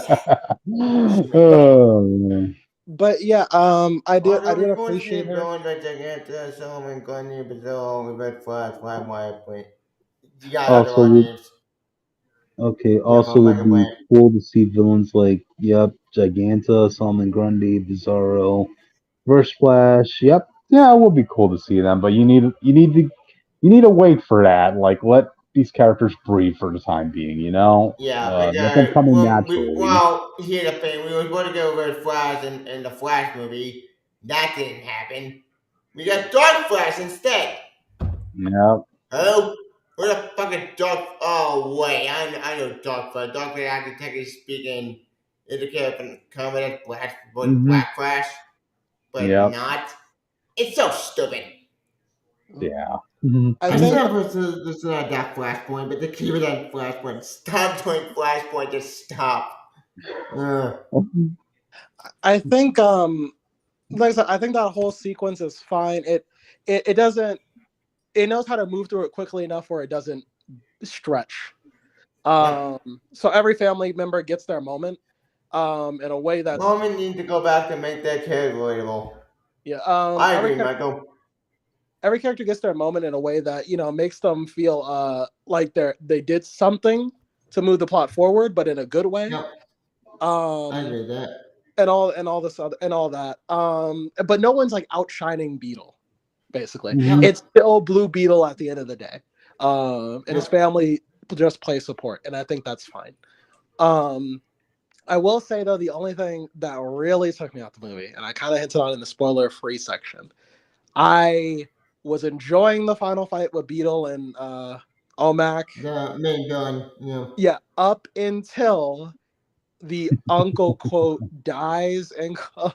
She made it. Oh, man. But yeah, I Although did before she appreciate keep her. going, but they get to some and going to Brazil, red flash, fly my point. You got other Also, one names. okay. Yeah, Also, from would Michael be Plant. cool to see villains like, yep, Giganta, Solomon Grundy, Bizarro, Verse Flash. Yep, yeah, it would be cool to see them. But you need to wait for that. Like, let these characters breathe for the time being. Yeah, Let them because come in naturally. here's the thing: we was going to go Red Flash in the Flash movie. That didn't happen. We got Dark Flash instead. Yep. Hello, who the fucking Dark? Oh wait, I know Dark Flash. Dark Flash, actually technically speaking, is the character coming as Hmm. Black Flash, but Yep. not. It's so stupid. Yeah. Hmm. I I think still put this is that Flashpoint, but they keep it on Flashpoint. Stop doing Flashpoint. Just stop. Ugh. I think like I said, I think that whole sequence is fine. It doesn't it knows how to move through it quickly enough where it doesn't stretch. Yep. So every family member gets their moment in a way that's Moment need to go back and make that character relatable. yeah I agree, Michael. every character gets their moment in a way that makes them feel like they did something to move the plot forward, but in a good way. Yep. I Um, agree with that. and all this other and all that. But no one's like outshining Beetle. Basically, Mhm. it's still Blue Beetle at the end of the day. And his Yep. family just play support, and I think that's fine. I will say though, the only thing that really took me out the movie, and I kind of hinted on in the spoiler-free section, I was enjoying the final fight with Beetle and Omak. The main gun, Yeah, up until the uncle quote dies and and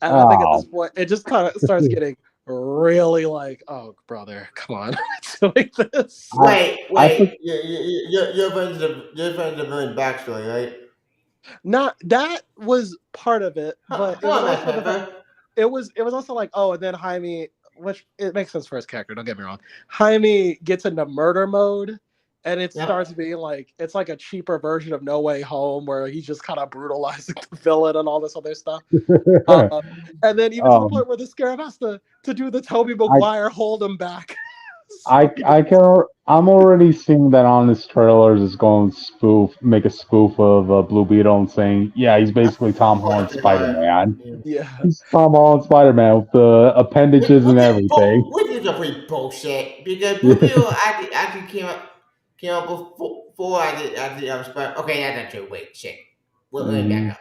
I think at this Oh, point it just kind of starts getting really like, oh brother, come on, doing this. I I Wait. for- You're friends the villain backstory, right? Not that was part of it, but it Come was on, Matt also the fact Pepper. it was also like, oh, and then Jaime, which it makes sense for his character, don't get me wrong. Jaime gets into murder mode, and it Yep. starts being like it's like a cheaper version of No Way Home, where he's just kind of brutalizing the villain and all this other stuff. And then even to the um, point where the Scarab has to do the Toby I Maguire hold him back. I So, I can I'm already seeing that on his trailers is going make a spoof of Blue Beetle and saying, yeah, he's basically Tom Holland What the Spider hell? Man. yeah. He's Tom Holland Spider Man with the appendages and everything. Which is complete bullshit because Blue Beetle actually came up before I was okay, that's not true. Wait, shit. Well, let me back Hmm. up.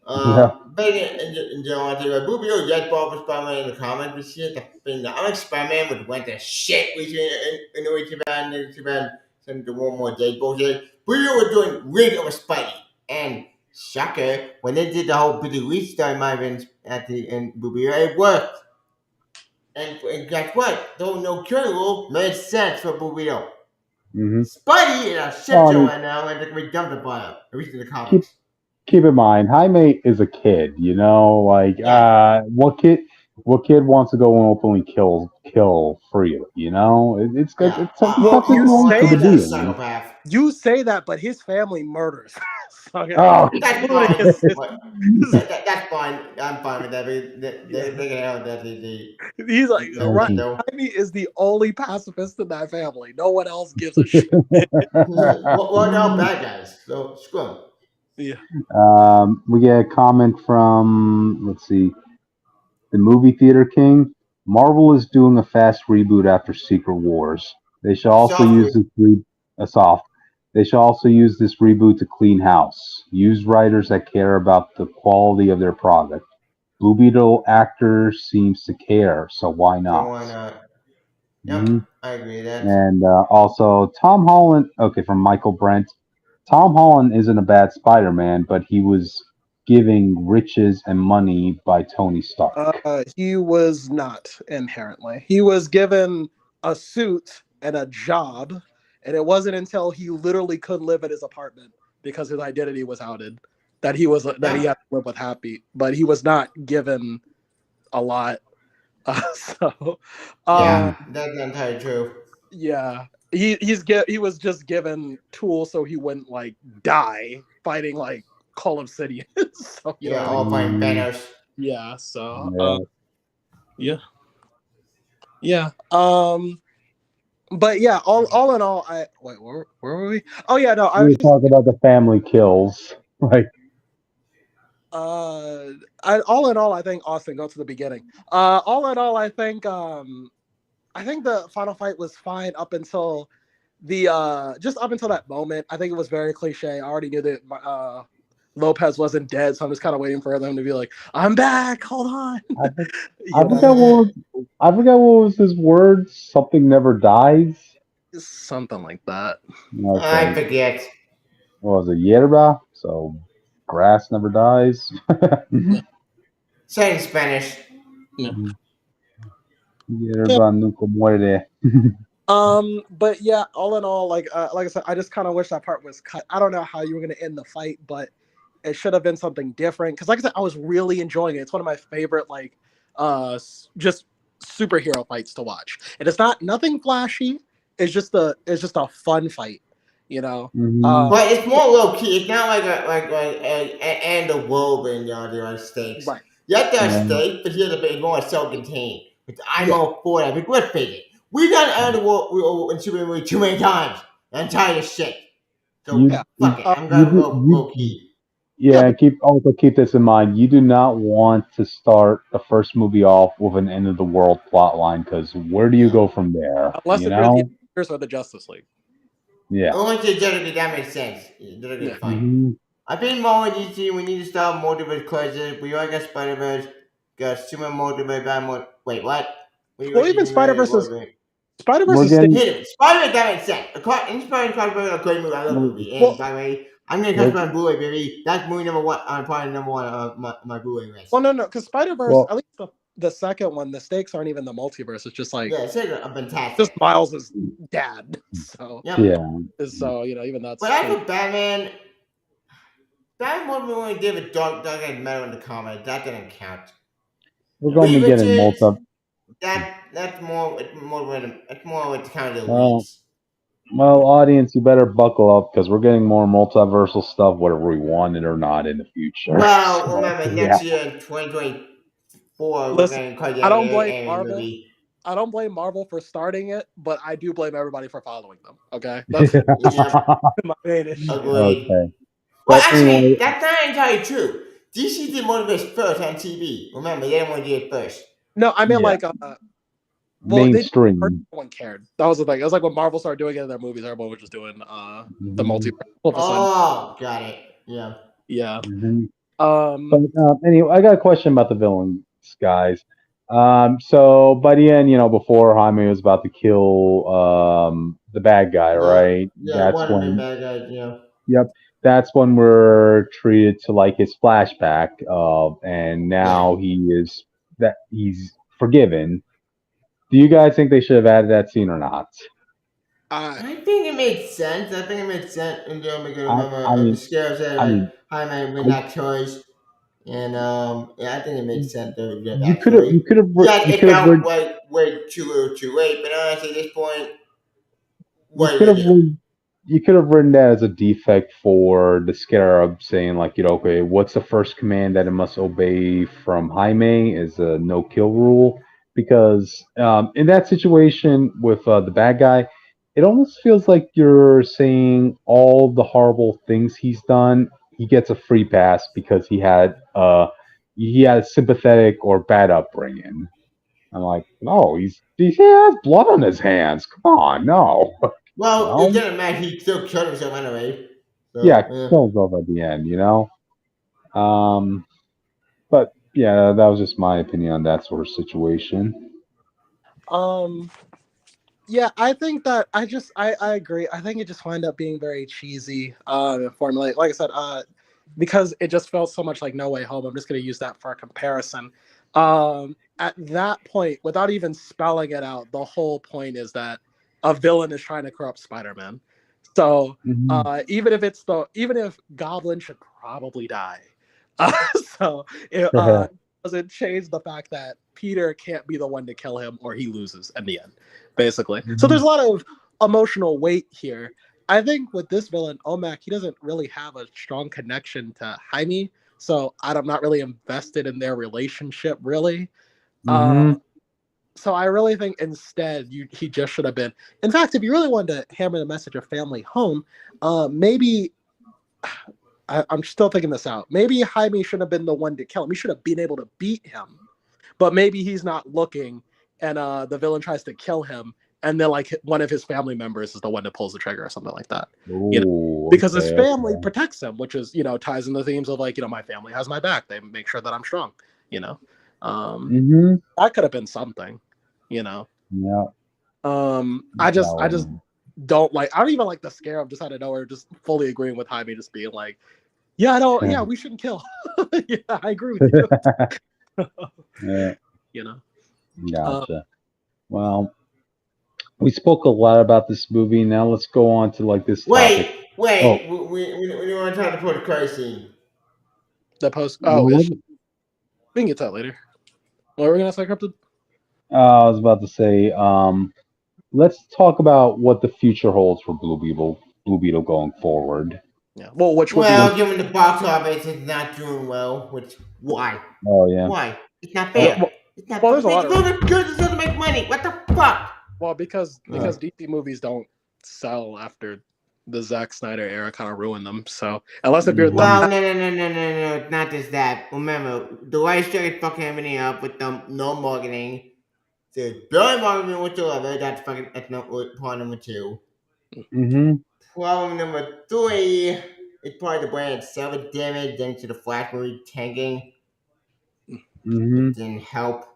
Yeah. Back in general, I think Blue Beetle Jet Ball for Spider-Man in the comics, but shit, the other Spider-Man would went to shit, which in the way too bad, some the one more day bullshit. Blue Beetle was doing rid of a Spidey, and shocker, when they did the whole Billy restart Marvin at the end, Blue Beetle, it worked. And guess what? Though no killing rule made sense for Blue Beetle. Hmm. Spidey is a shit Well, I show mean, right now, and they're gonna be dumped upon him, at least in the keep comics. keep in mind, Jaime is a kid. You know, like Yeah. what kid wants to go and openly kill freely? You know, it's good. Yeah, It's Well, something you going to say the Holland's a that. being. psychopath. You say that, but his family murders. So, Oh, That's clearly fine. That's fine. I'm fine with that. yeah. They can have that. He's like, right. okay. Jaime is the only pacifist in that family. No one else gives a shit. Well, they're all bad guys. So screw 'em. Yeah. We get a comment from, let's see, the movie theater king. Marvel is doing a fast reboot after Secret Wars. They shall also Soft. use this soft. They shall also use this reboot to clean house. Use writers that care about the quality of their product. Blue Beetle actor seems to care, so why So not? why not? Yep, Hmm. I agree with that. And also Tom Holland. Okay, from Michael Brent. Tom Holland isn't a bad Spider-Man, but he was giving riches and money by Tony Stark. He was not inherently. He was given a suit and a job, and it wasn't until he literally couldn't live at his apartment because his identity was outed that he Yep. had to live with Happy. But he was not given a lot. So, Yeah, um, that's not entirely true. yeah, he was just given tools so he wouldn't like die fighting like Call of City. So you know Yeah, what I mean? all fine Mm, Thanos. Yeah. So, yeah. yeah, yeah. But yeah, all in all, I wait. Where were we? Oh yeah, no, I We was were just talking about the family kills. Like, all in all, I think Austin. Go to the beginning. All in all, I think the final fight was fine up until the just up until that moment. I think it was very cliche. I already knew that Lopez wasn't dead, so I'm just kind of waiting for them to be like, "I'm back. Hold on." I, for- I You know, forgot what was his words. Something never dies. something like that. I Okay, forget. what was it? Yerba. So grass never dies. Yeah. Say in Spanish. Yeah. Yerba nunca muere. But yeah, all in all, like I said, I just kind of wish that part was cut. I don't know how you were gonna end the fight, but it should have been something different. Because like I said, I was really enjoying it. It's one of my favorite just superhero fights to watch. And it's not nothing flashy. It's just a fun fight, you know. Hmm. But it's more low key. It's not and the world and there are stakes. Right. You have to have Yeah. stakes, but here's a bit more self-contained. I'm Yeah. all for that. But let's face it, we done and the world in Superman movie too many times. I'm tired of shit. So Yeah. fuck it. I'm gonna go low key. Yeah, but keep this in mind. You do not want to start the first movie off with an end of the world plot line because where do you No. go from there? unless You if you're the know? Avengers or the Justice League. Yeah. Only to Jericho, that makes sense. Jericho, Yeah. fine. Hmm. I think more with DC, we need to start multiverse crisis. We already got Spider Verse, got Super multiverse, Batman. Wait, what? We Well, were even even ready to Spider Verse We're is still. getting hit him. Spider Man, that makes sense. Inspired Spider Man, a great movie. I love the we're, movie. And Well, by the way, I'm gonna catch we're my Blu-ray, baby. That's movie number one. Probably number one on my Blu-ray list. no, because Spider Verse, well at least the second one, the stakes aren't even the multiverse. It's just like Yeah, it's a just fantastic. Miles' dad. Yep. yeah. Even But that's I pretty. for Batman, Batman movie only did with Dark Knight Metal in the comic. That didn't count. We're Yeah. gonna be Reed getting Richards, multi that's more. It's more with kind of the well leads. audience, you better buckle up because we're getting more multiversal stuff, whether we want it or not in the future. Well, So remember yeah. next year in 2024, we're Listen, going to quite I the don't blame anime Marvel. movie. I don't blame Marvel for starting it, but I do blame everybody for following them. Okay, that's Yep, my main issue. agreed. Okay. Well, But actually, anyway, that's not entirely true. DC did one of this first on TV. Remember, they didn't want to do it first. No, I mean yeah, like, well, they first, mainstream. no one cared. That was the thing. It was like when Marvel started doing it in their movies, everyone was just doing the multiverse. Hmm. All of a sudden, Oh, got it. Yeah. yeah. Hmm. But Um, anyway, I got a question about the villains, guys. So by the end, before Jaime was about to kill the bad guy, right? Yeah, That's one of the when, bad guys, yep, that's when we're treated to like his flashback of, and Yeah. now he's forgiven. Do you guys think they should have added that scene or not? I I think it made sense. I think it made sense. And then we could I, remember I the mean, scares that I like mean, hi man with I, that choice. And yeah, I think it made sense to do you that could have, story. Yes, you it could have, felt way too late, but honestly at this point, you what are you could gonna have do? you could have written that as a defect for the Scarab, saying like, okay, what's the first command that it must obey from Jaime is a no kill rule. Because in that situation with the bad guy, it almost feels like you're saying all the horrible things he's done. He gets a free pass because he had sympathetic or bad upbringing. I'm like, no, he has blood on his hands. Come on, no. Well, it Well, didn't matter, he still killed himself anyway. yeah, So yeah. kills off at the end. Um, but yeah, that was just my opinion on that sort of situation. um yeah, I think that I agree. I think it just wound up being very cheesy formulate. Like I said, because it just felt so much like No Way Home. I'm just gonna use that for a comparison. At that point, without even spelling it out, the whole point is that a villain is trying to corrupt Spider-Man. So Hmm. even if Goblin should probably die. So it doesn't change the fact that Peter can't be the one to kill him or he loses in the end, basically. So there's a lot of emotional weight here. I think with this villain, Omak, he doesn't really have a strong connection to Jaime, so I'm not really invested in their relationship, really. Uh, Hmm. so I really think instead he just should have been. In fact, if you really wanted to hammer the message of family home, maybe I'm still thinking this out. Maybe Jaime shouldn't have been the one to kill him. He should have been able to beat him, but maybe he's not looking, and the villain tries to kill him, and then like one of his family members is the one that pulls the trigger or something like that. Oh, Because his okay, family okay. protects him, which is ties in the themes of like my family has my back. They make sure that I'm strong. You know, um, Hmm. that could have been something. You know, Yeah. I just No. don't like. I don't even like the scare of just out of nowhere, just fully agreeing with Jaime, just being like, yeah, I don't. Yeah, we shouldn't kill. Yeah, I agree with you. Yeah, you know. Um, gotcha. Well, we spoke a lot about this movie. Now let's go on to like this topic. Oh, We want to talk about the credit scene. the post. Oh, what was it? we can get to that later. What were we gonna say, Cryptid? I was about to say, let's talk about what the future holds for Blue Beetle going forward. Yeah. Well, which would be the Well, given the box office is not doing well, which why? Oh yeah. Why? It's not well, fair. well, It's not well, fucking there's a fair. lot It's of reasons. not good. It doesn't make money. What the fuck? Well, because Uh, DC movies don't sell after the Zack Snyder era kind of ruined them. So unless if you're Well, no, not just that. Remember, the right started fucking everything up with no marketing. So barely marketing whatsoever. That's not point number two. Mm-hmm. Problem number three is part of the brand itself damage thanks to the Flash movie tanking. Mm-hmm. It didn't help.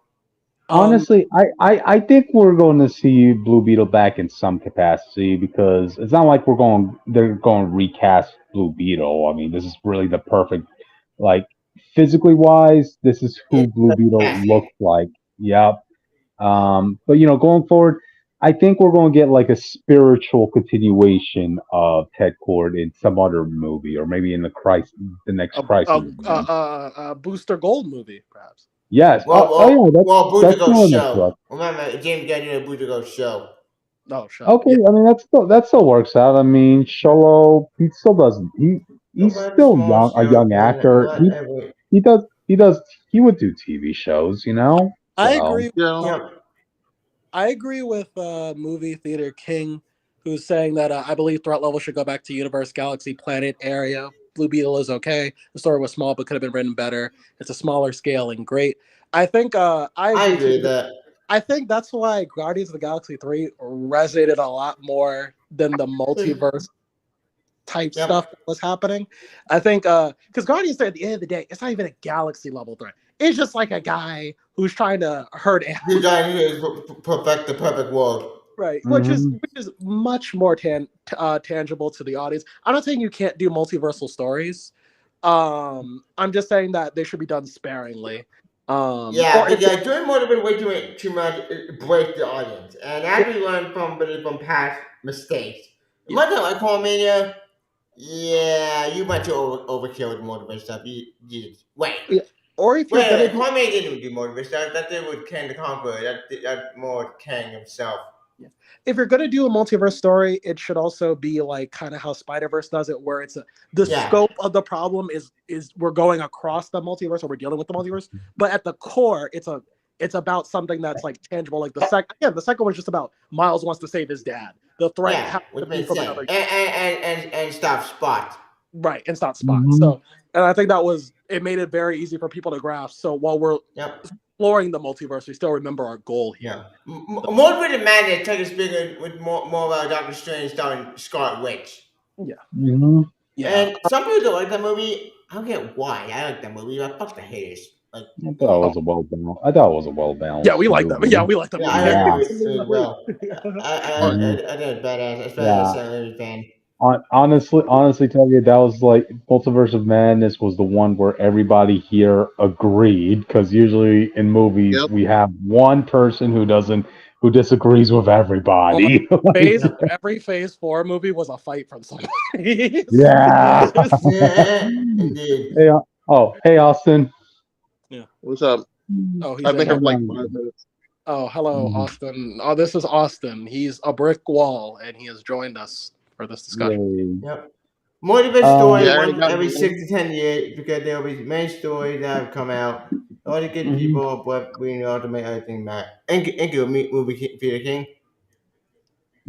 Honestly, I think we're going to see Blue Beetle back in some capacity because it's not like they're going to recast Blue Beetle. I mean, this is really the perfect, like, physically wise, this is who It's Blue Beetle fantastic. looks like. Yep. But going forward, I think we're going to get like a spiritual continuation of Ted Cord in some other movie, or maybe in the next a, Crisis. Booster Gold movie, perhaps. Yes. Well, Yeah. Booster That's Goes more than correct. show. Remember, James Gunn did a Booster Goes show. Oh, show. Okay, Yeah. I mean that still works out. I mean, Sholo, he still doesn't. He's But a still small young, a show, young but actor. not every. He would do TV shows, I So agree. Yeah. I agree with movie theater King, who's saying that I believe threat level should go back to universe, galaxy, planet area. Blue Beetle is okay. The story was small, but could have been written better. It's a smaller scale and great. I think I I agree agree too. with that. I think that's why Guardians of the Galaxy 3 resonated a lot more than the multiverse type Yep. stuff that was happening. I think because Guardians at the end of the day, it's not even a galaxy level threat. It's just like a guy who's trying to hurt The guy who is perfect the perfect world. right, hmm which is much more tangible to the audience. I'm not saying you can't do multiversal stories. I'm just saying that they should be done sparingly. Yeah, Or if because doing more than way too much it breaks the audience. And as it, we learned from past mistakes, yeah, much like Quantumania, yeah, you might have overkill with motivation stuff. Wait. yeah. Or if you're gonna do Quantumania didn't do motivation stuff. That did with Kang the Conqueror. That more Kang himself. yeah. If you're gonna do a multiverse story, it should also be like kind of how Spider-Verse does it, where the Yeah, scope of the problem is we're going across the multiverse or we're dealing with the multiverse, but at the core, it's about something that's like tangible. Like the second one's just about Miles wants to save his dad. The threat yeah, has to which be makes from sense. another And stop Spot. right, and it's not Spot. hmm So, and I think it made it very easy for people to grasp. So while we're Yep. exploring the multiverse, we still remember our goal here. Yeah. Motivated Madness took us bigger with more about Doctor Strange starring Scarlet Witch. Yeah, hmm yeah. And some people don't like that movie. I don't get why. I like that movie. But fuck the haters. Like, I thought it was a well balanced. I thought it was a well Yeah, balanced we like that. Yeah, movie. we like that yeah, movie. I like the Yeah. movie as well. All right. Mhm. I did a badass, especially as Yeah. a Sam Raimi fan. Honestly, tell you that was like Multiverse of Madness was the one where everybody here agreed because usually in movies Yep. we have one person who disagrees with Well, everybody. Like, Yep. every Phase 4 movie was a fight from somebody. yeah. Yeah, indeed. Hey, hey, Austin. Yeah. What's up? Oh, he's I've in been here here. for like 5 minutes. Oh, hello, Mhm. Austin. Oh, this is Austin. He's a brick wall, and he has joined us for this discussion. Yay. Yep. Motivated story Yeah, I Um, already one got every mine. 6 to 10 years because there'll be many stories that have come out. All the good mhm, people, but we know to make everything matter. Thank you, movie Peter King.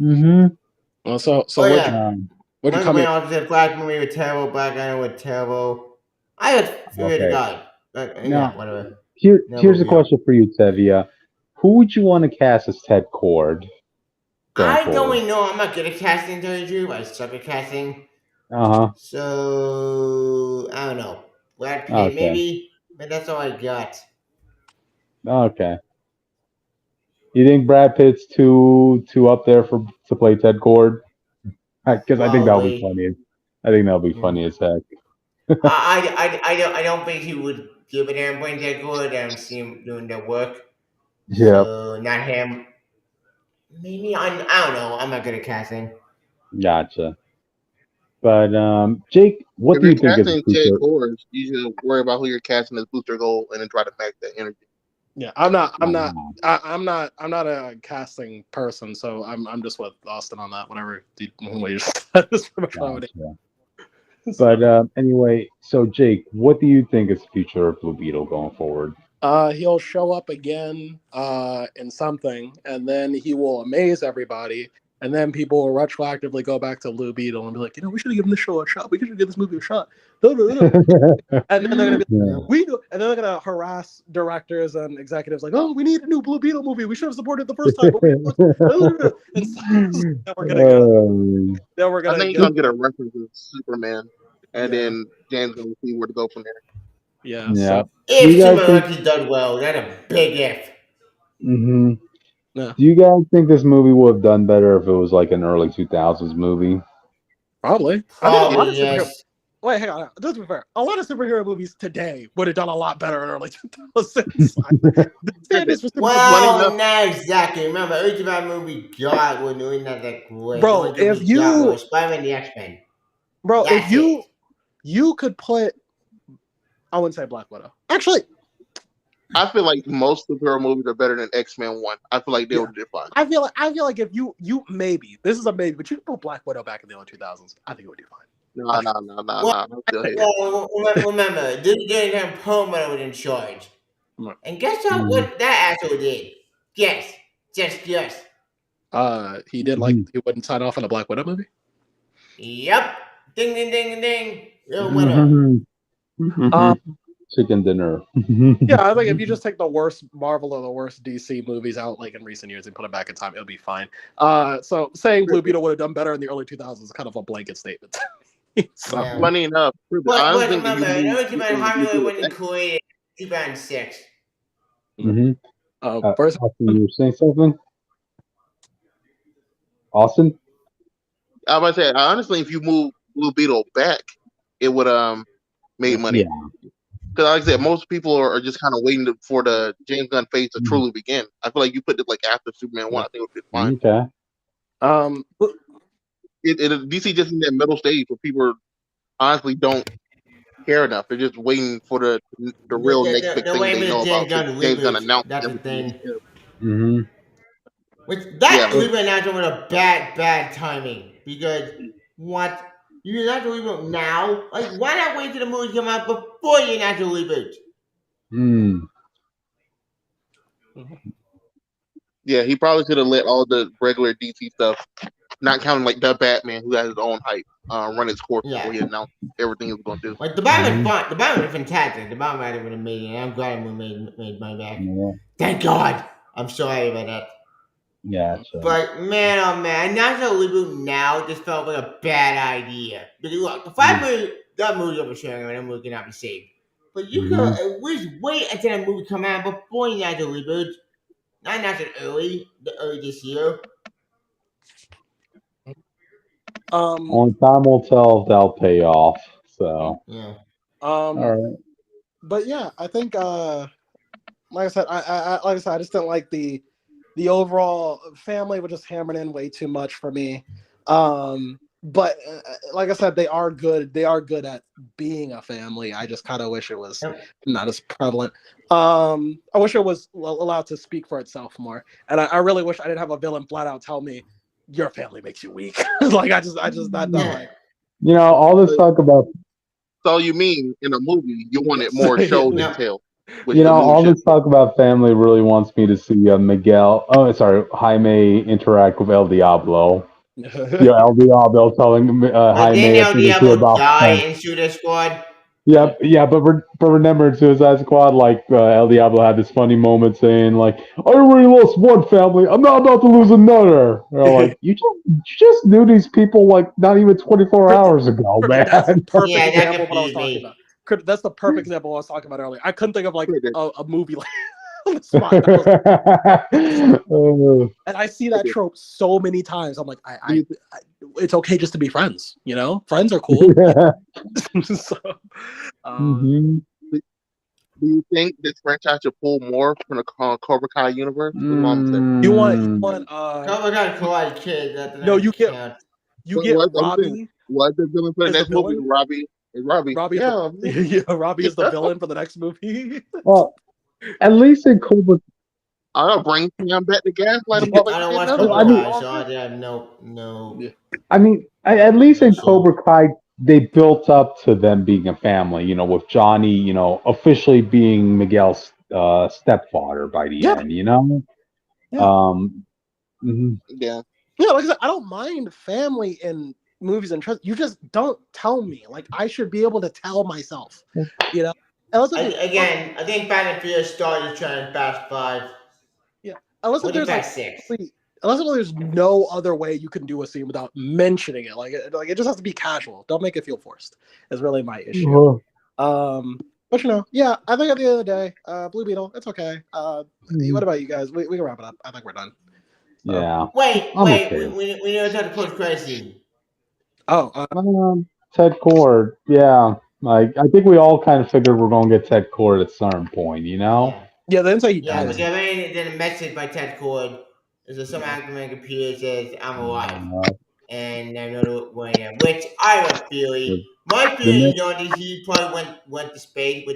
mhm. Well, so Oh what'd you yeah, what'd you Michael come Bay here? also said Flash movie with terrible, Black Adam with terrible. I just swear to Okay. God. Yeah, Now, whatever. Never here's a be up. question for you, Tevia. Who would you want to cast as Ted Cord going I don't forward? really know. I'm not good at casting, to tell you the truth. I suck at casting. Uh So I don't know. Brad huh. Pitt, Okay. maybe, but that's all I got. Okay. You think Brad Pitt's too up there to play Ted Cord? Because I think that'll be Probably. funny. I think that'll be Yeah. funny as heck. I don't think he would give it him when they good and see him doing the work. Yep. So not him. Maybe I don't know. I'm not good at casting. Gotcha. But Jake, what If do you're you think is the casting Ted future? Kors, you should worry about who you're casting as Booster Gold and then try to match that energy. Yeah, I'm not. I'm not. Uh, I'm not. I'm not a casting person, so I'm just with Austin on that. Whatever what you just said is pretty much what I would Gotcha. do. But anyway, so Jake, what do you think is the future of Blue Beetle going forward? He'll show up again in something, and then he will amaze everybody. and then people will retroactively go back to Blue Beetle and be like, we should have given this show a shot. We should have given this movie a shot. No. And then they're gonna be like, we do, and then they're gonna harass directors and executives like, oh, we need a new Blue Beetle movie. We should have supported the first time. But and so, then we're gonna go. Then we're gonna. I think you're gonna get a reference to Superman, and then James gonna see where to go from there. Yeah. Yeah. So, If Superman actually done well, that's a big if. Mm-hmm. Yeah. Do you guys think this movie would have done better if it was like an early 2000s movie? Probably. I think a lot of Yes. Wait, hang on. Just to be fair, a lot of superhero movies today would have done a lot better in early 2000s. Well, not exactly. Remember, every time movie got was doing that great. Bro, if you Spider-Man the X-Men. Bro, if you could put, I wouldn't say Black Widow. Actually, I feel like most superhero movies are better than X-Men 1. I feel like they were fine. I feel like if you maybe, this is a maybe, but you could put Black Widow back in the early 2000s, I think it would do fine. No. I'm still here. Well, remember, this didn't have Perlman was in charge. And guess what that asshole did? Yes. Just yes. He did he wouldn't sign off on a Black Widow movie? Yep. Ding, ding, ding, ding. Real winner. Chicken dinner. Yeah, I think if you just take the worst Marvel or the worst DC movies out like in recent years and put them back in time, it'll be fine. So saying Blue Beetle would have done better in the early 2000s is kind of a blanket statement. So, funny enough, but remember, Hollywood wasn't created in 2006. Austin, you were saying something? Austin? I was about to say, honestly, if you move Blue Beetle back, it would made money. Because like I said, most people are just kind of waiting for the James Gunn phase to truly begin. I feel like you put it like after Superman 1, I think it would be fine. Okay. DC just in that middle stage where people honestly don't care enough. They're just waiting for the real next big thing they know about. James Gunn announced everything. Which that reboot announcement was a bad timing because what you announce a reboot now? Like, why not wait till the movie come out before you announce a reboot? Yeah, he probably should have let all the regular DC stuff, not counting like the Batman who has his own hype, run its course before he announced everything he was going to do. Like the Batman, the Batman was fantastic. The Batman would have made it. I'm glad we made money back. Yeah. Thank God. I'm sorry about that. Yeah, sure. But man, oh man, announcing a reboot now just felt like a bad idea. Because look, the 5 movie, that movie over sharing, and that movie cannot be saved. But you could at least wait until that movie come out before you announce a reboot. Not announce it early this year. Only time will tell if that'll pay off. So yeah. All right. But yeah, I think like I said, I just didn't like the overall family was just hammering in way too much for me. But like I said, they are good. They are good at being a family. I just kind of wish it was not as prevalent. I wish it was allowed to speak for itself more. And I really wish I didn't have a villain flat out tell me your family makes you weak. Like I just not like. You know, all this talk about. So you mean in a movie you wanted more show than tell? You know, all this talk about family really wants me to see Jaime interact with El Diablo. El Diablo telling Jaime El Diablo die in Suicide Squad. Yeah, but remember in Suicide Squad, like El Diablo had this funny moment saying, like, "I already lost one family. I'm not about to lose another." They're like, you just knew these people like not even 24 hours ago, man. That's the perfect example of what I was talking about. That's the perfect example of what I was talking about earlier. I couldn't think of like a movie like on the spot. And I see that trope so many times. I'm like, I it's okay just to be friends. You know, friends are cool. So, do you think this franchise should pull more from the Cobra Kai universe? You want Cobra Kai kid? No, you get Robbie. What's the villain for the next movie? Robbie. Robbie is the villain for the next movie. Well, at least in Cobra. I'll bring him back to gaslight him. I don't watch Cobra Kai, so I have no. I mean, at least in Cobra Kai, they built up to them being a family. You know, with Johnny, you know, officially being Miguel's stepfather by the end. You know. Yeah. Yeah. Yeah, like I said, I don't mind family in movies and trust. You just don't tell me. Like I should be able to tell myself. You know, unless if Again, I think Fast and Furious started trying Fast 5. yeah, unless if What did there's like Fast 6? unless if there's no other way you can do a scene without mentioning it. Like it just has to be casual. Don't make it feel forced. Is really my issue. But yeah, I think at the end of the day, Blue Beetle, it's okay. What about you guys? We can wrap it up. I think we're done. Yeah. Wait, I'm okay. we never talked post credit scene. Oh, Ted Cord. Yeah. Like I think we all kind of figured we're gonna get Ted Cord at a certain point, you know? yeah. They didn't say he Yeah, dies. but then a message by Ted Cord is that some academic computer says I'm alive. And I know where I am. Which I have a theory. My theory, he probably went to space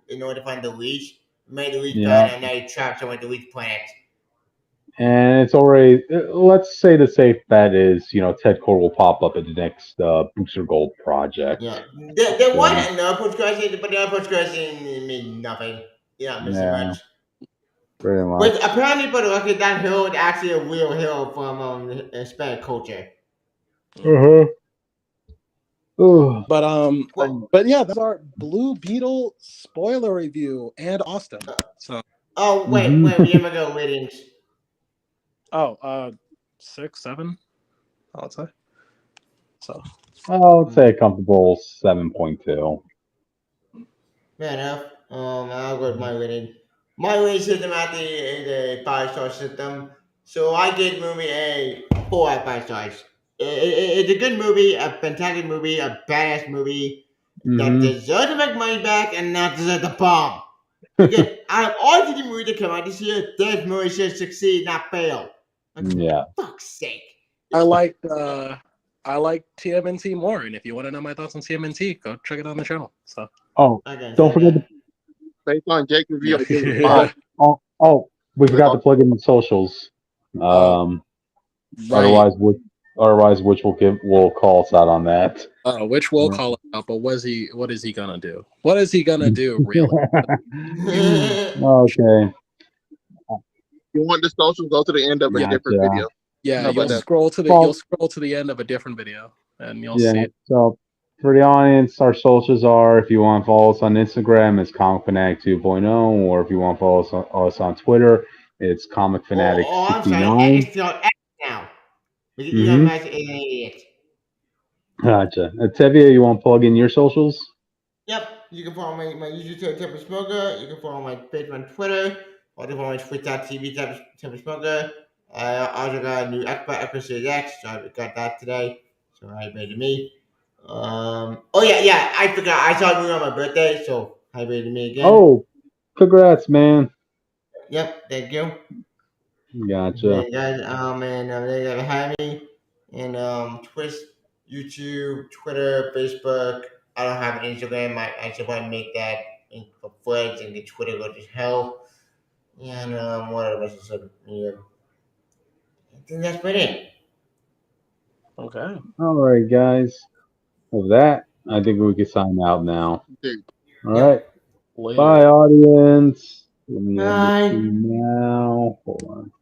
in order to find the leash. Made the leash planet, and now he trapped somewhere at the leash planet. And it's already, let's say the safe bet is, Ted Core will pop up at the next Booster Gold project. Yeah. There was another post credit scene, but the other post credit scene mean nothing. You're not missing much. Pretty much. But apparently, for the record, that hill is actually a real hill from Hispanic culture. But yeah, that's our Blue Beetle spoiler review and Austin. So. Oh wait, we never go ratings. 6, 7. I would say. So. I would say a comfortable 7.2. Fair enough. I'll go with my rating. My rating system at the 5-star system. So I give movie a 4 out of 5 stars. It's a good movie, a fantastic movie, a badass movie that deserves to make money back and not deserve to bomb. Again, out of all the movies that come out this year, this movie should succeed, not fail. Yeah. For fuck's sake. I like TMNT more, and if you want to know my thoughts on TMNT, go check it out on the channel. So. Don't forget to. Based on Jake's review, I give it Yeah. 5. We forgot to plug in the socials. Right. Otherwise, which will call us out on that. Which will call it out, but what is he gonna do? What is he gonna do, really? Okay. You want the social? Go to the end of a different video. Yeah, How about you'll that? scroll to the end of a different video, and you'll see it. So for the audience, our socials are, if you want to follow us on Instagram, it's Comic Fanatic 2.0, or if you want to follow us on Twitter, it's Comic Fanatic 69. I'm sorry, it's not X now. You're an idiot. Gotcha. Tevye, you want to plug in your socials? Yep, you can follow my YouTube Temper Smoker. You can follow my page on Twitter. Or you can follow my Twitch.tv Temper Smoker. I also got a new Xbox Series X, so I got that today. So happy birthday to me. I forgot. I saw a movie on my birthday, so happy birthday to me again. Oh, congrats, man. Yep, thank you. Gotcha. And guys, they gotta hire me. And Twitch, YouTube, Twitter, Facebook. I don't have an Instagram. I should probably make that for Flex and get Twitter go to hell. And what other social media? I think that's about it. Okay. All right, guys. With that, I think we can sign out now. All right. Later. Bye, audience. Let me Bye. end this now. Hold on.